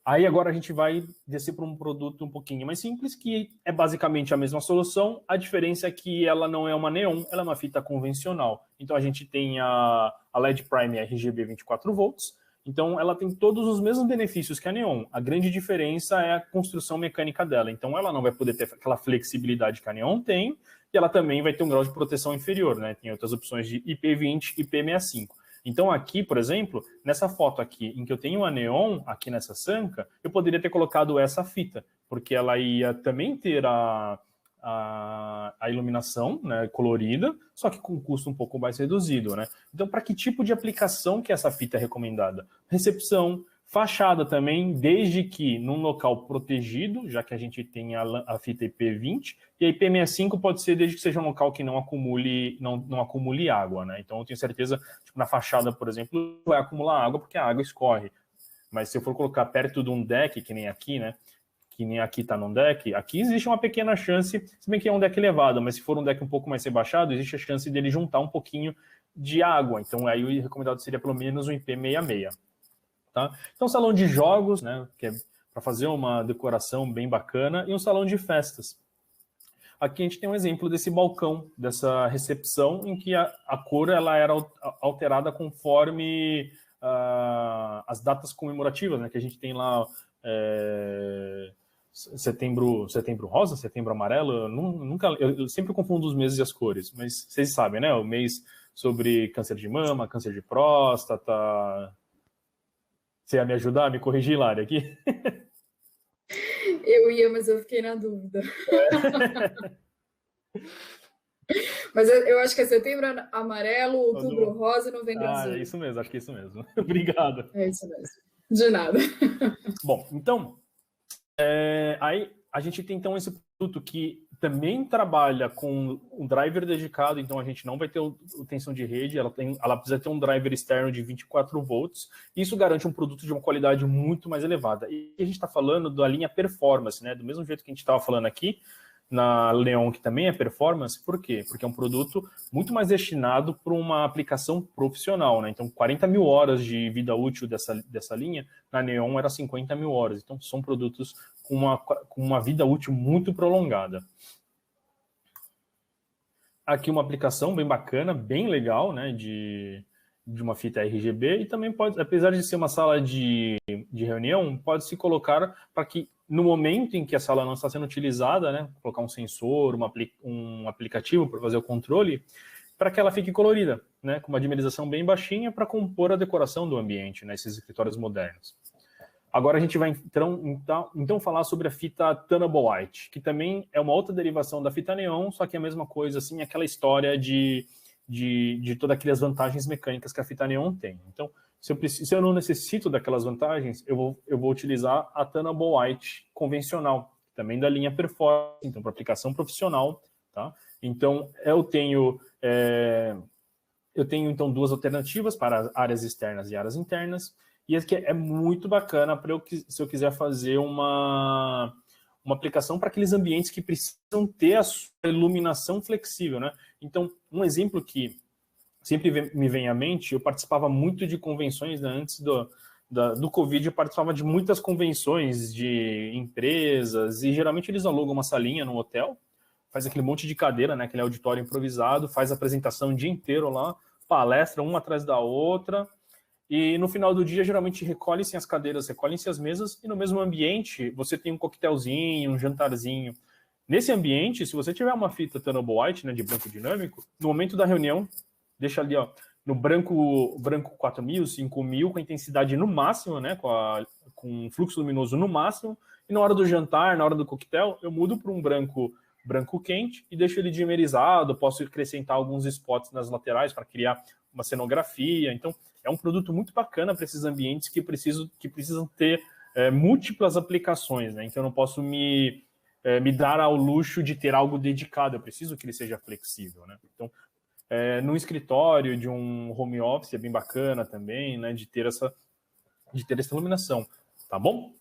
Aí agora a gente vai descer para um produto um pouquinho mais simples, que é basicamente a mesma solução, a diferença é que ela não é uma neon, ela é uma fita convencional. Então a gente tem a LED Prime RGB 24 volts, então ela tem todos os mesmos benefícios que a neon. A grande diferença é a construção mecânica dela. Então ela não vai poder ter aquela flexibilidade que a neon tem, e ela também vai ter um grau de proteção inferior, né? Tem outras opções de IP20 e IP65. Então aqui, por exemplo, nessa foto aqui, em que eu tenho a neon aqui nessa sanca, eu poderia ter colocado essa fita, porque ela ia também ter a iluminação, né, colorida, só que com um custo um pouco mais reduzido, né? Então, para que tipo de aplicação que essa fita é recomendada? Recepção, fachada também, desde que num local protegido, já que a gente tem a fita IP20, e a IP65 pode ser desde que seja um local que não acumule água, né? Então, eu tenho certeza, tipo, na fachada, por exemplo, vai acumular água porque a água escorre. Mas se eu for colocar perto de um deck, que nem aqui, né? Que nem aqui está num deck, aqui existe uma pequena chance, se bem que é um deck elevado, mas se for um deck um pouco mais rebaixado, existe a chance dele juntar um pouquinho de água. Então, aí o recomendado seria pelo menos um IP66. Tá? Então, salão de jogos, né, que é para fazer uma decoração bem bacana, e um salão de festas. Aqui a gente tem um exemplo desse balcão, dessa recepção, em que a cor ela era alterada conforme as datas comemorativas, né, que a gente tem lá setembro rosa, setembro amarelo. Eu sempre confundo os meses e as cores, mas vocês sabem, né? O mês sobre câncer de mama, câncer de próstata. Você ia me ajudar a me corrigir, Lari, aqui? Eu ia, mas eu fiquei na dúvida. Mas eu acho que é setembro amarelo, outubro rosa e novembro azul. É isso mesmo, acho que é isso mesmo. Obrigado. É isso mesmo. De nada. Bom, então, aí A gente tem, então, esse produto que também trabalha com um driver dedicado, então a gente não vai ter tensão de rede, ela precisa ter um driver externo de 24 volts, e isso garante um produto de uma qualidade muito mais elevada. E a gente está falando da linha performance, né? Do mesmo jeito que a gente estava falando aqui, na Leon, que também é performance, por quê? Porque é um produto muito mais destinado para uma aplicação profissional, né? Então, 40 mil horas de vida útil dessa linha, na Neon era 50 mil horas. Então, são produtos com uma vida útil muito prolongada. Aqui uma aplicação bem bacana, bem legal, né? De uma fita RGB, e também pode, apesar de ser uma sala de reunião, pode se colocar para que no momento em que a sala não está sendo utilizada, né, colocar um sensor, um aplicativo para fazer o controle, para que ela fique colorida, né, com uma dimerização bem baixinha para compor a decoração do ambiente, né, esses escritórios modernos. Agora a gente vai então falar sobre a fita Tunnable White, que também é uma outra derivação da fita Neon, só que é a mesma coisa, assim, aquela história de todas aquelas vantagens mecânicas que a fita Neon tem. Então, se eu não necessito daquelas vantagens, eu vou utilizar a Tunnable White convencional, também da linha Performance, então para aplicação profissional, tá? Então, eu tenho então duas alternativas para áreas externas e áreas internas, e esse aqui é muito bacana se eu quiser fazer uma aplicação para aqueles ambientes que precisam ter a sua iluminação flexível, né? Então, um exemplo que sempre me vem à mente, eu participava muito de convenções, né? Antes do Covid, eu participava de muitas convenções de empresas, e geralmente eles alugam uma salinha no hotel, faz aquele monte de cadeira, né? Aquele auditório improvisado, faz a apresentação o dia inteiro lá, palestra uma atrás da outra, e no final do dia, geralmente, recolhem-se as cadeiras, recolhem-se as mesas, e no mesmo ambiente, você tem um coquetelzinho, um jantarzinho. Nesse ambiente, se você tiver uma fita Tunnable White, né, de branco dinâmico, no momento da reunião, deixa ali, ó, no branco 4000, 5000, com a intensidade no máximo, né, com fluxo luminoso no máximo, e na hora do jantar, na hora do coquetel, eu mudo para um branco quente e deixo ele dimerizado, posso acrescentar alguns spots nas laterais para criar uma cenografia. Então, é um produto muito bacana para esses ambientes que precisam ter múltiplas aplicações, né? Então, eu não posso me dar ao luxo de ter algo dedicado, eu preciso que ele seja flexível, né? Então, no escritório de um home office é bem bacana também, né? De ter essa iluminação, tá bom?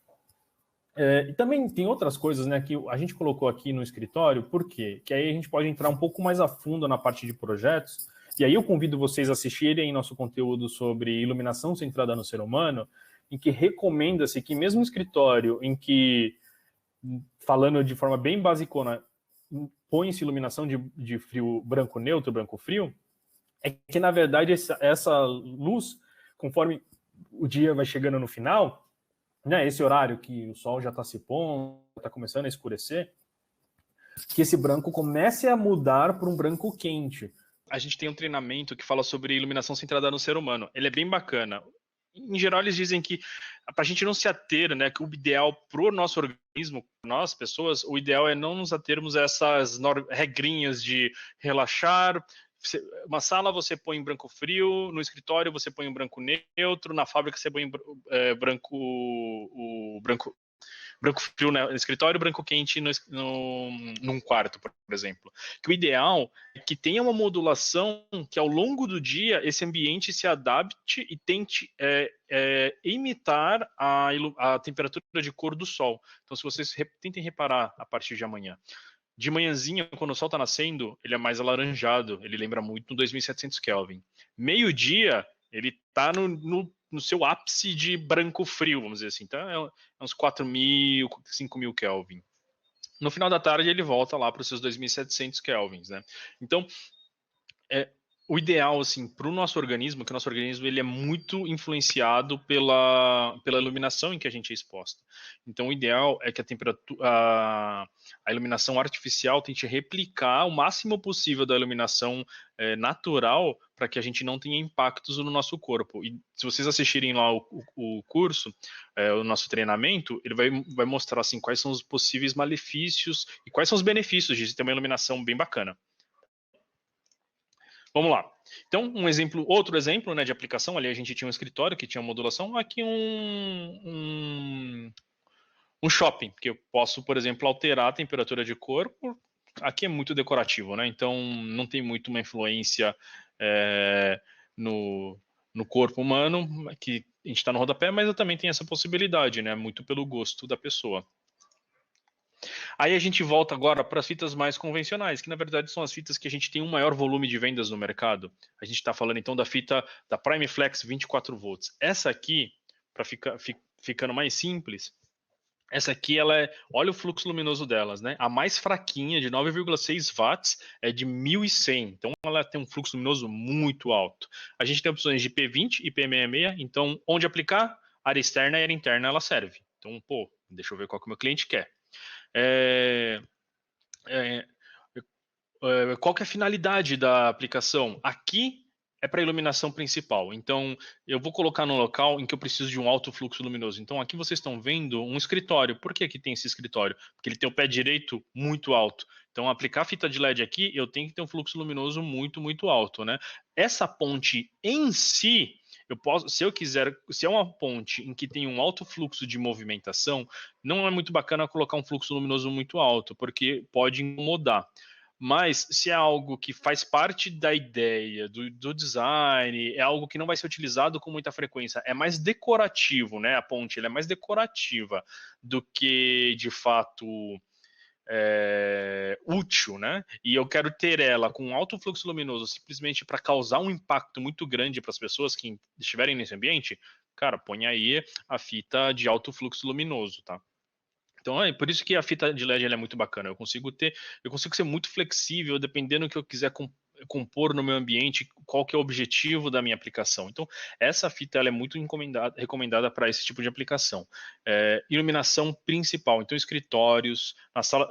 E também tem outras coisas, né, que a gente colocou aqui no escritório, por quê? Que aí a gente pode entrar um pouco mais a fundo na parte de projetos, e aí eu convido vocês a assistirem nosso conteúdo sobre iluminação centrada no ser humano, em que recomenda-se que mesmo escritório em que, falando de forma bem basicona, põe-se iluminação de frio branco neutro, branco frio, é que, na verdade, essa luz, conforme o dia vai chegando no final, né, esse horário que o sol já está se pondo, está começando a escurecer, que esse branco comece a mudar para um branco quente. A gente tem um treinamento que fala sobre iluminação centrada no ser humano. Ele é bem bacana. Em geral, eles dizem que para a gente não se ater, né, que o ideal para o nosso organismo, nós, pessoas, o ideal é não nos atermos a essas regrinhas de relaxar. Uma sala você põe em branco frio, no escritório você põe em branco neutro, na fábrica você põe em branco frio no escritório, branco quente num quarto, por exemplo. Que o ideal é que tenha uma modulação que ao longo do dia esse ambiente se adapte e tente imitar a temperatura de cor do sol. Então, se vocês tentem reparar a partir de amanhã, de manhãzinha, quando o sol está nascendo, ele é mais alaranjado, ele lembra muito no 2700 Kelvin. Meio-dia, ele está no seu ápice de branco frio, vamos dizer assim. Então, é uns 4.000, 5.000 Kelvin. No final da tarde, ele volta lá para os seus 2.700 Kelvins, né? Então, o ideal, assim, para o nosso organismo, que o nosso organismo ele é muito influenciado pela iluminação em que a gente é exposto. Então, o ideal é que a iluminação artificial tente replicar o máximo possível da iluminação natural para que a gente não tenha impactos no nosso corpo. E se vocês assistirem lá o curso, o nosso treinamento, ele vai mostrar assim, quais são os possíveis malefícios e quais são os benefícios de ter uma iluminação bem bacana. Vamos lá. Então, outro exemplo, né, de aplicação, ali a gente tinha um escritório que tinha modulação, aqui um shopping, que eu posso, por exemplo, alterar a temperatura de cor. Aqui é muito decorativo, né? Então não tem muito uma influência no corpo humano, que a gente está no rodapé, mas eu também tenho essa possibilidade, né? Muito pelo gosto da pessoa. Aí a gente volta agora para as fitas mais convencionais, que na verdade são as fitas que a gente tem um maior volume de vendas no mercado. A gente está falando então da fita da Prime Flex 24 volts. Essa aqui, para ficando mais simples, essa aqui, olha o fluxo luminoso delas, né? A mais fraquinha, de 9,6 watts, é de 1100. Então, ela tem um fluxo luminoso muito alto. A gente tem opções de P20 e P66. Então, onde aplicar? Área externa e área interna, ela serve. Então, pô, deixa eu ver qual que o meu cliente quer. Qual que é a finalidade da aplicação? Aqui é para iluminação principal. Então, eu vou colocar no local em que eu preciso de um alto fluxo luminoso. Então, aqui vocês estão vendo um escritório. Por que aqui tem esse escritório? Porque ele tem o pé direito muito alto. Então, aplicar fita de LED aqui, eu tenho que ter um fluxo luminoso muito, muito alto, né? Essa ponte em si, eu posso, se eu quiser, se é uma ponte em que tem um alto fluxo de movimentação, não é muito bacana colocar um fluxo luminoso muito alto, porque pode incomodar. Mas se é algo que faz parte da ideia, do design, é algo que não vai ser utilizado com muita frequência, é mais decorativo, né? A ponte ela é mais decorativa do que, de fato, útil, né? E eu quero ter ela com alto fluxo luminoso simplesmente para causar um impacto muito grande para as pessoas que estiverem nesse ambiente, cara, põe aí a fita de alto fluxo luminoso, tá? Então é por isso que a fita de LED ela é muito bacana. Eu consigo ser muito flexível dependendo do que eu quiser compor no meu ambiente, qual que é o objetivo da minha aplicação. Então essa fita ela é muito recomendada para esse tipo de aplicação. Iluminação principal, então escritórios,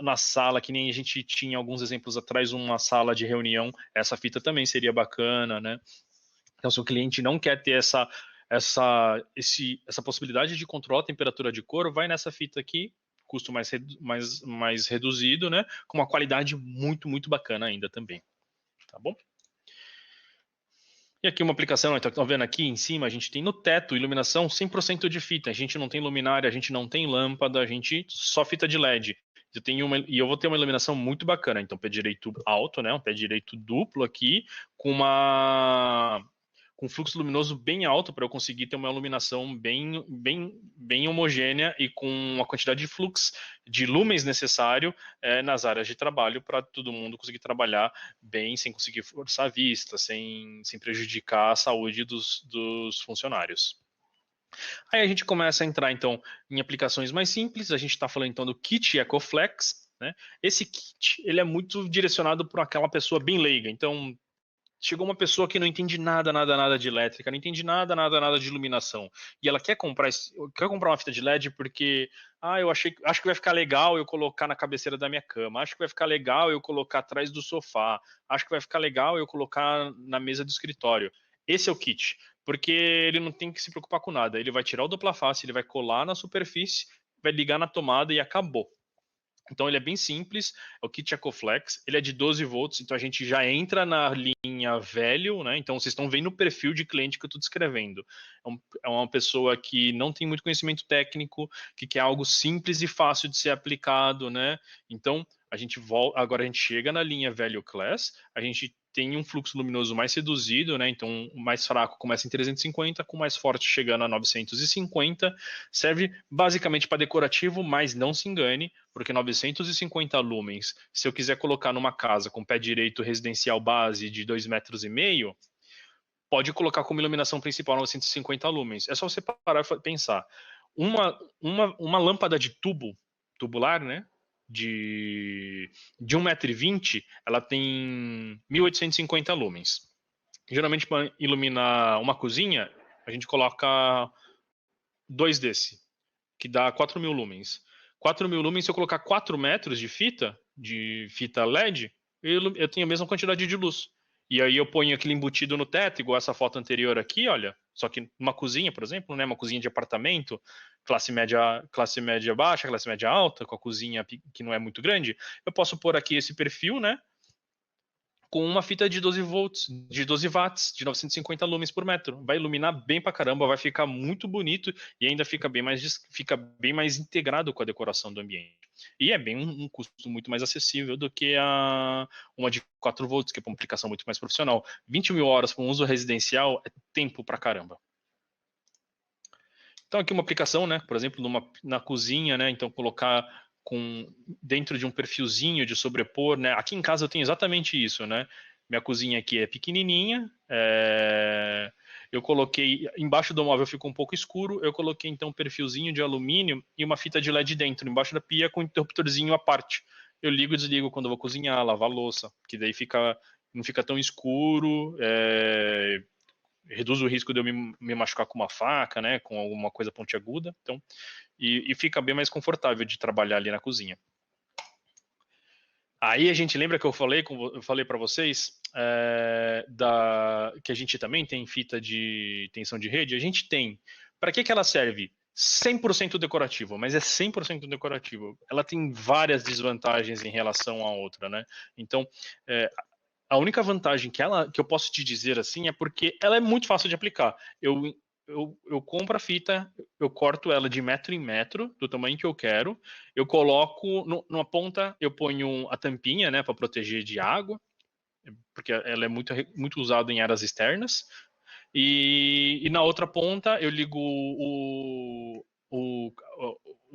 na sala, que nem a gente tinha alguns exemplos atrás, uma sala de reunião, essa fita também seria bacana, né? Então se o cliente não quer ter essa possibilidade de controlar a temperatura de cor, vai nessa fita aqui, custo mais reduzido, né? Com uma qualidade muito, muito bacana ainda também. Tá bom? E aqui uma aplicação, então, estão vendo aqui em cima, a gente tem no teto iluminação 100% de fita. A gente não tem luminária, a gente não tem lâmpada, a gente só fita de LED. Eu vou ter uma iluminação muito bacana. Então, pé direito alto, né? Um pé direito duplo aqui, com fluxo luminoso bem alto para eu conseguir ter uma iluminação bem homogênea e com uma quantidade de fluxo de lumens necessário nas áreas de trabalho para todo mundo conseguir trabalhar bem, sem conseguir forçar a vista, sem prejudicar a saúde dos funcionários. Aí a gente começa a entrar, então, em aplicações mais simples. A gente está falando, então, do kit EcoFlex, né? Esse kit, ele é muito direcionado para aquela pessoa bem leiga. Então, chegou uma pessoa que não entende nada de elétrica, não entende nada de iluminação, e ela quer comprar uma fita de LED porque acho que vai ficar legal eu colocar na cabeceira da minha cama, acho que vai ficar legal eu colocar atrás do sofá, acho que vai ficar legal eu colocar na mesa do escritório. Esse é o kit, porque ele não tem que se preocupar com nada, ele vai tirar o dupla face, ele vai colar na superfície, vai ligar na tomada e acabou. Então ele é bem simples, é o kit EcoFlex, ele é de 12 volts, então a gente já entra na linha velho, né? Então vocês estão vendo o perfil de cliente que eu estou descrevendo. É uma pessoa que não tem muito conhecimento técnico, que quer algo simples e fácil de ser aplicado, né? Então agora a gente chega na linha velho class, a gente tem um fluxo luminoso mais reduzido, né? Então o mais fraco começa em 350, com o mais forte chegando a 950, serve basicamente para decorativo, mas não se engane, porque 950 lumens, se eu quiser colocar numa casa com pé direito residencial base de 2,5 metros, pode colocar como iluminação principal 950 lumens. É só você parar e pensar. Uma lâmpada de tubular, né? De 1,20 m, ela tem 1.850 lumens. Geralmente, para iluminar uma cozinha, a gente coloca 2 desse, que dá 4.000 lumens. 4.000 lumens, se eu colocar 4 metros de fita LED, eu tenho a mesma quantidade de luz. E aí eu ponho aquele embutido no teto, igual essa foto anterior aqui, olha. Só que numa cozinha, por exemplo, né, uma cozinha de apartamento, classe média baixa, classe média alta, com a cozinha que não é muito grande, eu posso pôr aqui esse perfil, né? com uma fita de 12 volts, de 12 watts, de 950 lumens por metro. Vai iluminar bem pra caramba, vai ficar muito bonito e ainda fica bem mais integrado com a decoração do ambiente. E é bem um custo muito mais acessível do que uma de 4 volts, que é uma aplicação muito mais profissional. 20 mil horas para um uso residencial é tempo pra caramba. Então aqui uma aplicação, né, por exemplo, na cozinha, né, então colocar dentro de um perfilzinho de sobrepor, né? Aqui em casa eu tenho exatamente isso, né? Minha cozinha aqui é pequenininha, eu coloquei, embaixo do móvel ficou um pouco escuro, eu coloquei então um perfilzinho de alumínio e uma fita de LED dentro, embaixo da pia com um interruptorzinho à parte. Eu ligo e desligo quando eu vou cozinhar, lavar a louça, que daí não fica tão escuro, reduz o risco de eu me machucar com uma faca, né, com alguma coisa pontiaguda, então, e fica bem mais confortável de trabalhar ali na cozinha. Aí a gente lembra que eu falei para vocês que a gente também tem fita de tensão de rede? A gente tem. Para que ela serve? 100% decorativo, mas é 100% decorativo. Ela tem várias desvantagens em relação à outra, né? Então, a única vantagem que eu posso te dizer assim é porque ela é muito fácil de aplicar. Eu compro a fita, eu corto ela de metro em metro, do tamanho que eu quero, eu coloco numa ponta, eu ponho a tampinha, né, para proteger de água, porque ela é muito usada em áreas externas, e na outra ponta eu ligo o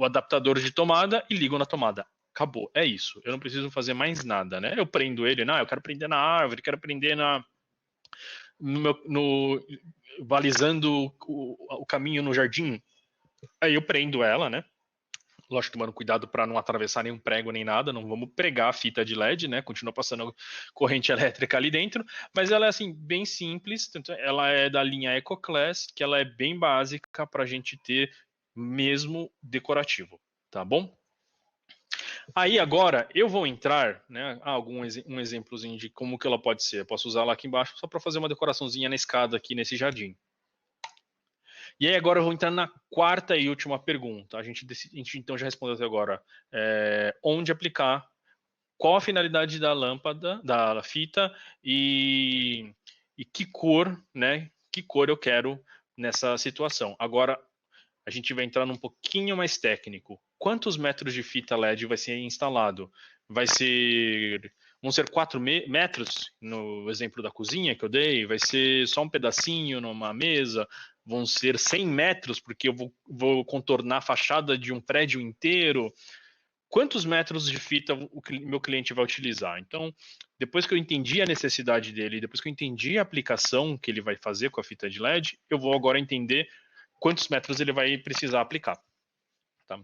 adaptador de tomada e ligo na tomada. Acabou, é isso. Eu não preciso fazer mais nada, né? Eu prendo ele, eu quero prender na árvore, quero prender balizando o caminho no jardim. Aí eu prendo ela, né? Lógico, tomando cuidado para não atravessar nenhum prego nem nada, não vamos pregar a fita de LED, né? Continua passando corrente elétrica ali dentro, mas ela é assim, bem simples, ela é da linha EcoClass, que ela é bem básica para a gente ter mesmo decorativo, tá bom? Aí agora eu vou entrar, né, um exemplozinho de como que ela pode ser. Eu posso usar lá aqui embaixo só para fazer uma decoraçãozinha na escada aqui nesse jardim. E aí agora eu vou entrar na quarta e última pergunta. A gente então já respondeu até agora onde aplicar, qual a finalidade da lâmpada, da fita e que cor, né? Que cor eu quero nessa situação. Agora a gente vai entrar num pouquinho mais técnico. Quantos metros de fita LED vai ser instalado? Vão ser 4 metros, no exemplo da cozinha que eu dei, vai ser só um pedacinho numa mesa, vão ser 100 metros, porque eu vou contornar a fachada de um prédio inteiro. Quantos metros de fita o meu cliente vai utilizar? Então, depois que eu entendi a necessidade dele, depois que eu entendi a aplicação que ele vai fazer com a fita de LED, eu vou agora entender quantos metros ele vai precisar aplicar. Tá?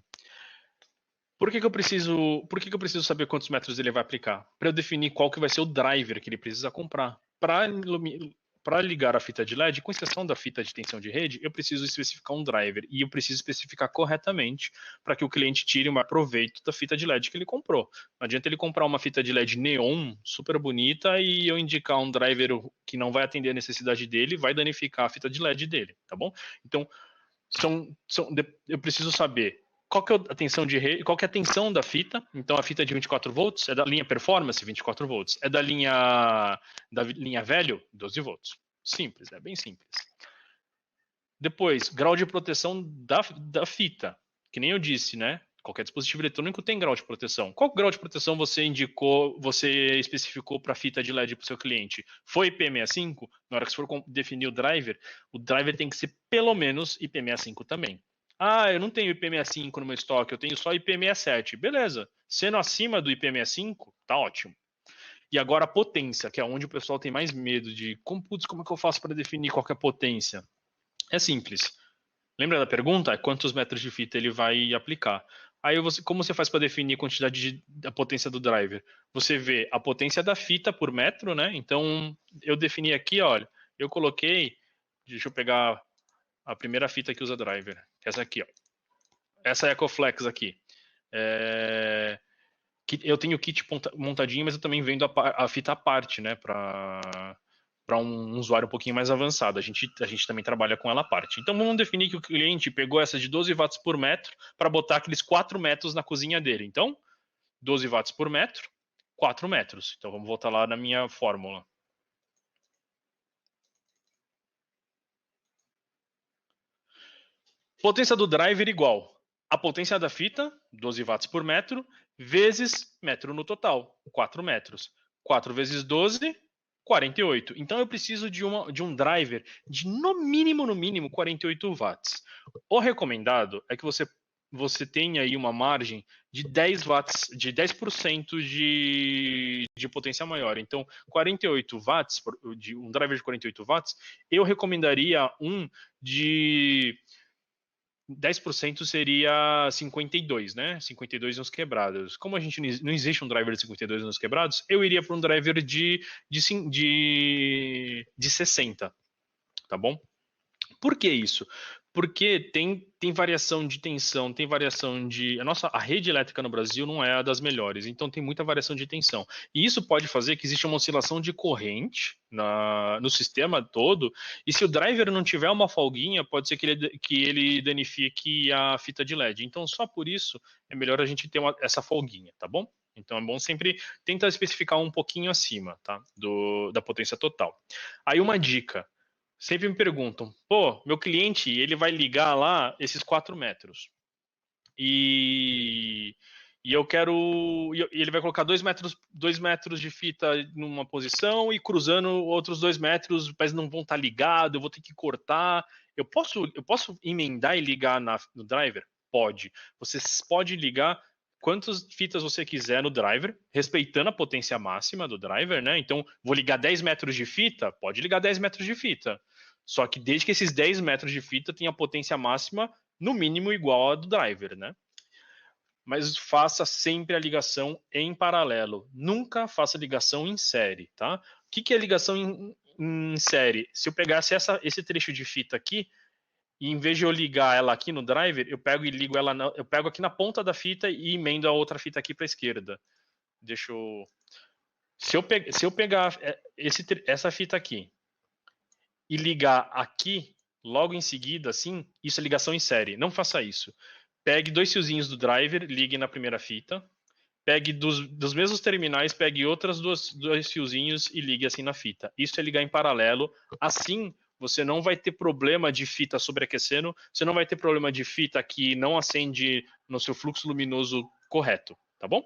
Por que eu preciso saber quantos metros ele vai aplicar? Para eu definir qual que vai ser o driver que ele precisa comprar. Para ligar a fita de LED, com exceção da fita de tensão de rede, eu preciso especificar um driver. E eu preciso especificar corretamente para que o cliente tire o maior proveito da fita de LED que ele comprou. Não adianta ele comprar uma fita de LED neon, super bonita, e eu indicar um driver que não vai atender a necessidade dele, vai danificar a fita de LED dele, tá bom? Então, eu preciso saber qual que é a tensão de rede, qual que é a tensão da fita. Então a fita de 24 volts é da linha Performance, 24 volts. É da linha velho, 12 volts. Simples, bem simples. Depois, grau de proteção da fita. Que nem eu disse, né? Qualquer dispositivo eletrônico tem grau de proteção. Qual grau de proteção você especificou para a fita de LED para o seu cliente? Foi IP65? Na hora que você for definir o driver tem que ser pelo menos IP65 também. Eu não tenho IP65 no meu estoque, eu tenho só IP67. Beleza, sendo acima do IP65, tá ótimo. E agora a potência, que é onde o pessoal tem mais medo de como é que eu faço para definir qual que é a potência? É simples. Lembra da pergunta? Quantos metros de fita ele vai aplicar? Aí como você faz para definir a quantidade da potência do driver? Você vê a potência da fita por metro, né? Então eu defini aqui, olha, eu coloquei, deixa eu pegar a primeira fita que usa driver, essa aqui, ó. Essa EcoFlex aqui. Eu tenho o kit montadinho, mas eu também vendo a fita à parte, né? Para um usuário um pouquinho mais avançado. A gente também trabalha com ela à parte. Então vamos definir que o cliente pegou essa de 12 watts por metro para botar aqueles 4 metros na cozinha dele. Então, 12 watts por metro, 4 metros. Então vamos voltar lá na minha fórmula. Potência do driver igual a potência da fita, 12 watts por metro, vezes metro no total, 4 metros. 4 vezes 12, 48. Então eu preciso de um driver de no mínimo 48 watts. O recomendado é que você tenha aí uma margem de 10 watts, de 10% de potência maior. Então, 48 watts, um driver de 48 watts, eu recomendaria um de 10% seria 52, né? 52 nos quebrados. Como a gente não existe um driver de 52 nos quebrados, eu iria para um driver de 60, tá bom? Por que isso? Porque tem variação de tensão, tem variação de... A rede elétrica no Brasil não é a das melhores, então tem muita variação de tensão. E isso pode fazer que exista uma oscilação de corrente no sistema todo, e se o driver não tiver uma folguinha, pode ser que ele danifique a fita de LED. Então, só por isso, é melhor a gente ter essa folguinha, tá bom? Então, é bom sempre tentar especificar um pouquinho acima, tá? Da potência total. Aí, uma dica. Sempre me perguntam, pô, meu cliente, ele vai ligar lá esses 4 metros. E eu quero... E ele vai colocar 2 metros de fita numa posição e cruzando outros 2 metros, mas não vão estar ligados, eu vou ter que cortar. Eu posso emendar e ligar no driver? Pode. Você pode ligar quantas fitas você quiser no driver, respeitando a potência máxima do driver, né? Então, vou ligar 10 metros de fita? Pode ligar 10 metros de fita. Só que desde que esses 10 metros de fita tenham a potência máxima, no mínimo, igual a do driver, né? Mas faça sempre a ligação em paralelo. Nunca faça ligação em série, tá? O que é ligação em série? Se eu pegasse esse trecho de fita aqui, e em vez de eu ligar ela aqui no driver, eu pego e ligo ela, eu pego aqui na ponta da fita e emendo a outra fita aqui para a esquerda. Deixa eu... Se eu pegar essa fita aqui e ligar aqui, logo em seguida, assim, isso é ligação em série. Não faça isso. Pegue 2 fiozinhos do driver, ligue na primeira fita. Pegue dos mesmos terminais, pegue outras 2 fiozinhos e ligue assim na fita. Isso é ligar em paralelo. Assim, você não vai ter problema de fita sobreaquecendo, você não vai ter problema de fita que não acende no seu fluxo luminoso correto, tá bom?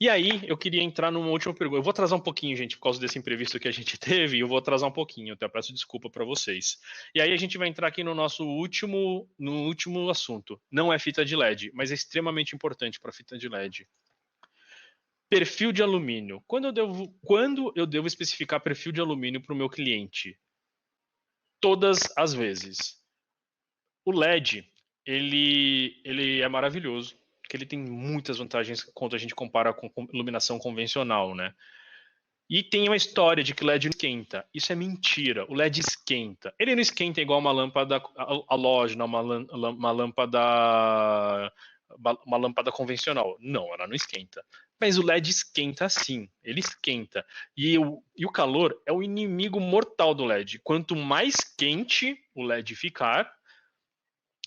E aí, eu queria entrar numa última pergunta. Eu vou atrasar um pouquinho, gente, por causa desse imprevisto que a gente teve, eu vou atrasar um pouquinho, até peço desculpa para vocês. E aí a gente vai entrar aqui no nosso último assunto. Não é fita de LED, mas é extremamente importante para fita de LED. Perfil de alumínio. Quando eu devo especificar perfil de alumínio para o meu cliente? Todas as vezes. O LED, ele é maravilhoso, porque ele tem muitas vantagens quando a gente compara com iluminação convencional, né? E tem uma história de que o LED não esquenta. Isso é mentira. O LED esquenta. Ele não esquenta igual uma lâmpada halógena, uma lâmpada convencional. Não, ela não esquenta. Mas o LED esquenta sim. Ele esquenta. E o calor é o inimigo mortal do LED. Quanto mais quente o LED ficar,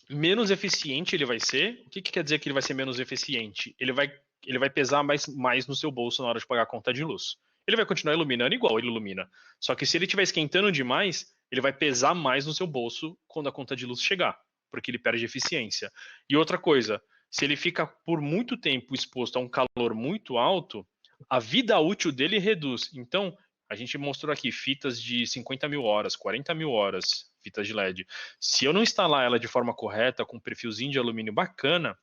menos eficiente ele vai ser. O que quer dizer que ele vai ser menos eficiente? Ele vai pesar mais no seu bolso na hora de pagar a conta de luz. Ele vai continuar iluminando igual ele ilumina. Só que se ele estiver esquentando demais, ele vai pesar mais no seu bolso quando a conta de luz chegar, porque ele perde eficiência. E outra coisa, se ele fica por muito tempo exposto a um calor muito alto, a vida útil dele reduz. Então, a gente mostrou aqui fitas de 50 mil horas, 40 mil horas, fitas de LED. Se eu não instalar ela de forma correta, com um perfilzinho de alumínio bacana,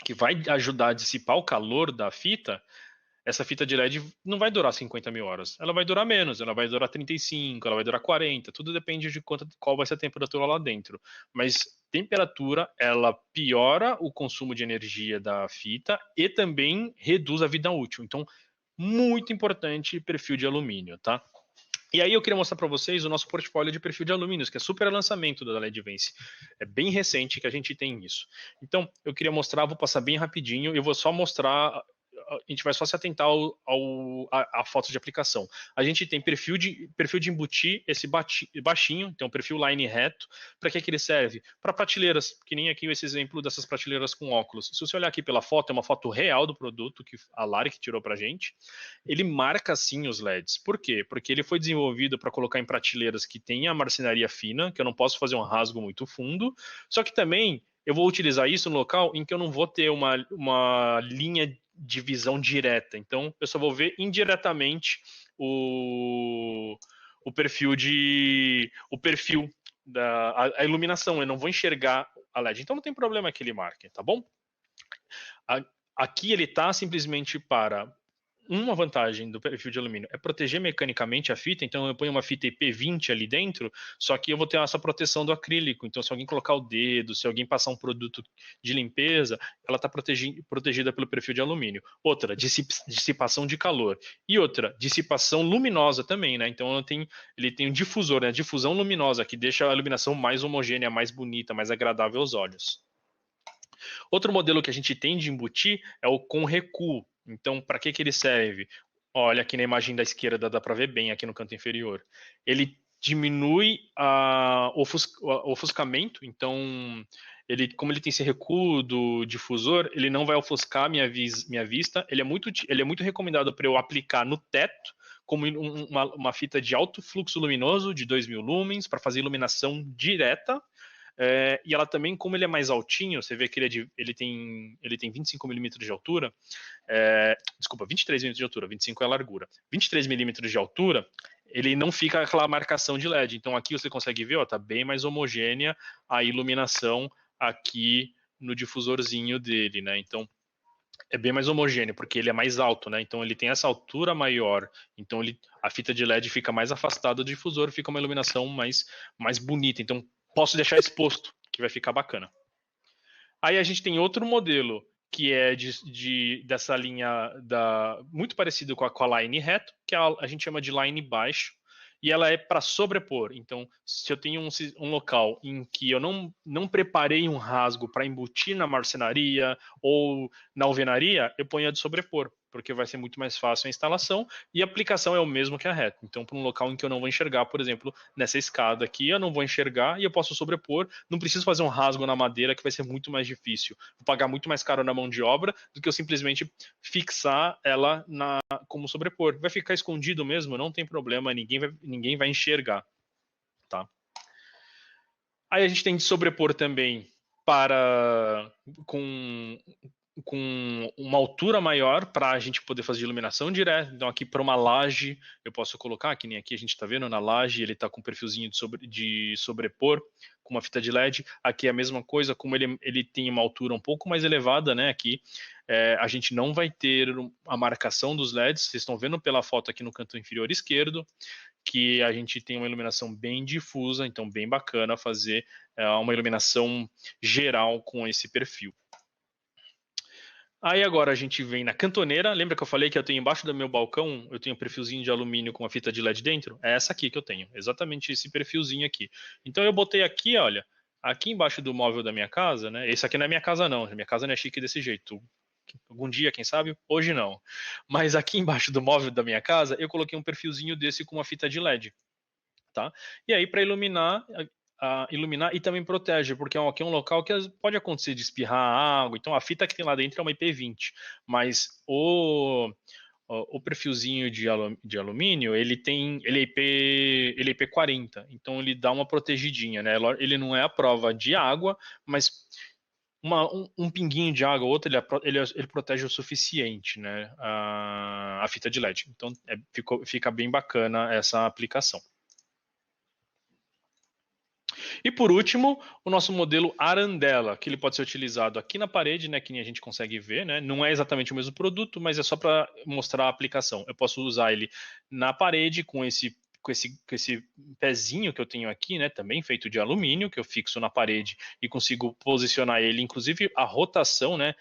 que vai ajudar a dissipar o calor da fita, essa fita de LED não vai durar 50 mil horas. Ela vai durar menos, ela vai durar 35, ela vai durar 40, tudo depende de qual vai ser a temperatura lá dentro. Mas temperatura, ela piora o consumo de energia da fita e também reduz a vida útil. Então, muito importante perfil de alumínio, tá? E aí eu queria mostrar para vocês o nosso portfólio de perfil de alumínios, que é super lançamento da LED Vence. É bem recente que a gente tem isso. Então, eu queria mostrar, vou passar bem rapidinho, eu vou só mostrar gente vai só se atentar à foto de aplicação. A gente tem perfil de embutir, esse baixinho, então perfil line reto. Para que ele serve? Para prateleiras, que nem aqui esse exemplo dessas prateleiras com óculos. Se você olhar aqui pela foto, é uma foto real do produto que a Lari que tirou para a gente. Ele marca sim os LEDs. Por quê? Porque ele foi desenvolvido para colocar em prateleiras que tem a marcenaria fina, que eu não posso fazer um rasgo muito fundo, só que também eu vou utilizar isso no local em que eu não vou ter uma linha de visão direta. Então, eu só vou ver indiretamente o perfil a iluminação. Eu não vou enxergar a LED. Então, não tem problema que ele marque, tá bom? Aqui ele está simplesmente para... Uma vantagem do perfil de alumínio é proteger mecanicamente a fita, então eu ponho uma fita IP20 ali dentro, só que eu vou ter essa proteção do acrílico, então se alguém colocar o dedo, se alguém passar um produto de limpeza, ela está protegida pelo perfil de alumínio. Outra, dissipação de calor. E outra, dissipação luminosa também, né? Então ele tem um difusor, né? Difusão luminosa, que deixa a iluminação mais homogênea, mais bonita, mais agradável aos olhos. Outro modelo que a gente tem de embutir é o com recuo. Então, para que ele serve? Olha, aqui na imagem da esquerda dá para ver bem aqui no canto inferior. Ele diminui o ofuscamento, então, como ele tem esse recuo do difusor, ele não vai ofuscar minha vista. Ele é muito recomendado para eu aplicar no teto, como uma fita de alto fluxo luminoso, de 2.000 lumens, para fazer iluminação direta. E ela também, como ele é mais altinho, você vê que ele tem 25 milímetros de altura, desculpa, 23 milímetros de altura, 25 é a largura, 23 milímetros de altura, ele não fica aquela marcação de LED. Então aqui você consegue ver, ó, tá bem mais homogênea a iluminação aqui no difusorzinho dele, né? Então é bem mais homogêneo, porque ele é mais alto, né? Então ele tem essa altura maior, então a fita de LED fica mais afastada do difusor, fica uma iluminação mais bonita. Então posso deixar exposto, que vai ficar bacana. Aí a gente tem outro modelo, que é dessa linha muito parecido com a line reto, que a gente chama de line baixo, e ela é para sobrepor. Então, se eu tenho um local em que eu não preparei um rasgo para embutir na marcenaria ou na alvenaria, eu ponho a de sobrepor, porque vai ser muito mais fácil a instalação e a aplicação é o mesmo que a reta. Então, para um local em que eu não vou enxergar, por exemplo, nessa escada aqui, eu não vou enxergar e eu posso sobrepor. Não preciso fazer um rasgo na madeira, que vai ser muito mais difícil. Vou pagar muito mais caro na mão de obra do que eu simplesmente fixar ela como sobrepor. Vai ficar escondido mesmo, não tem problema, ninguém vai enxergar. Tá? Aí a gente tem de sobrepor também com uma altura maior para a gente poder fazer iluminação direta. Então aqui para uma laje eu posso colocar, que nem aqui a gente está vendo na laje, ele está com um perfilzinho de sobrepor com uma fita de LED. Aqui é a mesma coisa, como ele tem uma altura um pouco mais elevada, né? Aqui a gente não vai ter a marcação dos LEDs. Vocês estão vendo pela foto aqui no canto inferior esquerdo que a gente tem uma iluminação bem difusa, então bem bacana fazer uma iluminação geral com esse perfil. Aí agora a gente vem na cantoneira. Lembra que eu falei que eu tenho embaixo do meu balcão, eu tenho um perfilzinho de alumínio com uma fita de LED dentro? É essa aqui que eu tenho, exatamente esse perfilzinho aqui. Então eu botei aqui, olha, aqui embaixo do móvel da minha casa, né? Esse aqui não é minha casa não, minha casa não é chique desse jeito. Algum dia, quem sabe? Hoje não. Mas aqui embaixo do móvel da minha casa, eu coloquei um perfilzinho desse com uma fita de LED, tá? E aí para iluminar e também protege, porque aqui é um local que pode acontecer de espirrar água, então a fita que tem lá dentro é uma IP20, mas o perfilzinho de alumínio, ele é IP40, então ele dá uma protegidinha, né? Ele não é a prova de água, mas um pinguinho de água ou outro, ele protege o suficiente, né? A fita de LED. Então fica bem bacana essa aplicação. E por último, o nosso modelo Arandela, que ele pode ser utilizado aqui na parede, né, que nem a gente consegue ver, né? Não é exatamente o mesmo produto, mas é só para mostrar a aplicação. Eu posso usar ele na parede com esse pezinho que eu tenho aqui, né, também feito de alumínio, que eu fixo na parede e consigo posicionar ele, inclusive a rotação, né,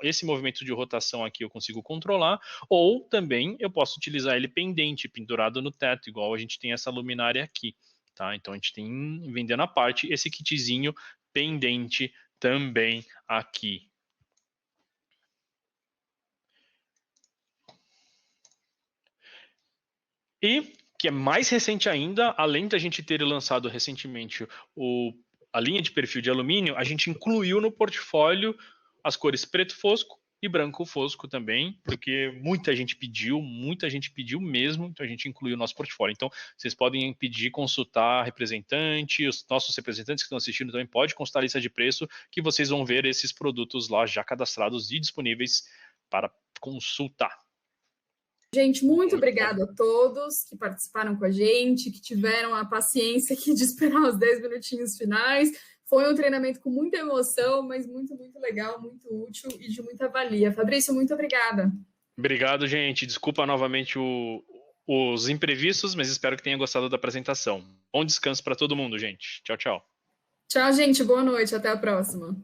esse movimento de rotação aqui eu consigo controlar, ou também eu posso utilizar ele pendente, pendurado no teto, igual a gente tem essa luminária aqui. Tá? Então a gente tem vendendo à parte esse kitzinho pendente também aqui. E, que é mais recente ainda, além da gente ter lançado recentemente a linha de perfil de alumínio, a gente incluiu no portfólio as cores preto fosco e branco fosco também, porque muita gente pediu mesmo, então a gente incluiu o nosso portfólio. Então, vocês podem pedir, consultar representante, os nossos representantes que estão assistindo também podem consultar a lista de preço, que vocês vão ver esses produtos lá já cadastrados e disponíveis para consultar. Gente, muito obrigada a todos que participaram com a gente, que tiveram a paciência aqui de esperar os 10 minutinhos finais. Foi um treinamento com muita emoção, mas muito, muito legal, muito útil e de muita valia. Fabrício, muito obrigada. Obrigado, gente. Desculpa novamente os imprevistos, mas espero que tenha gostado da apresentação. Bom descanso para todo mundo, gente. Tchau, tchau. Tchau, gente. Boa noite. Até a próxima.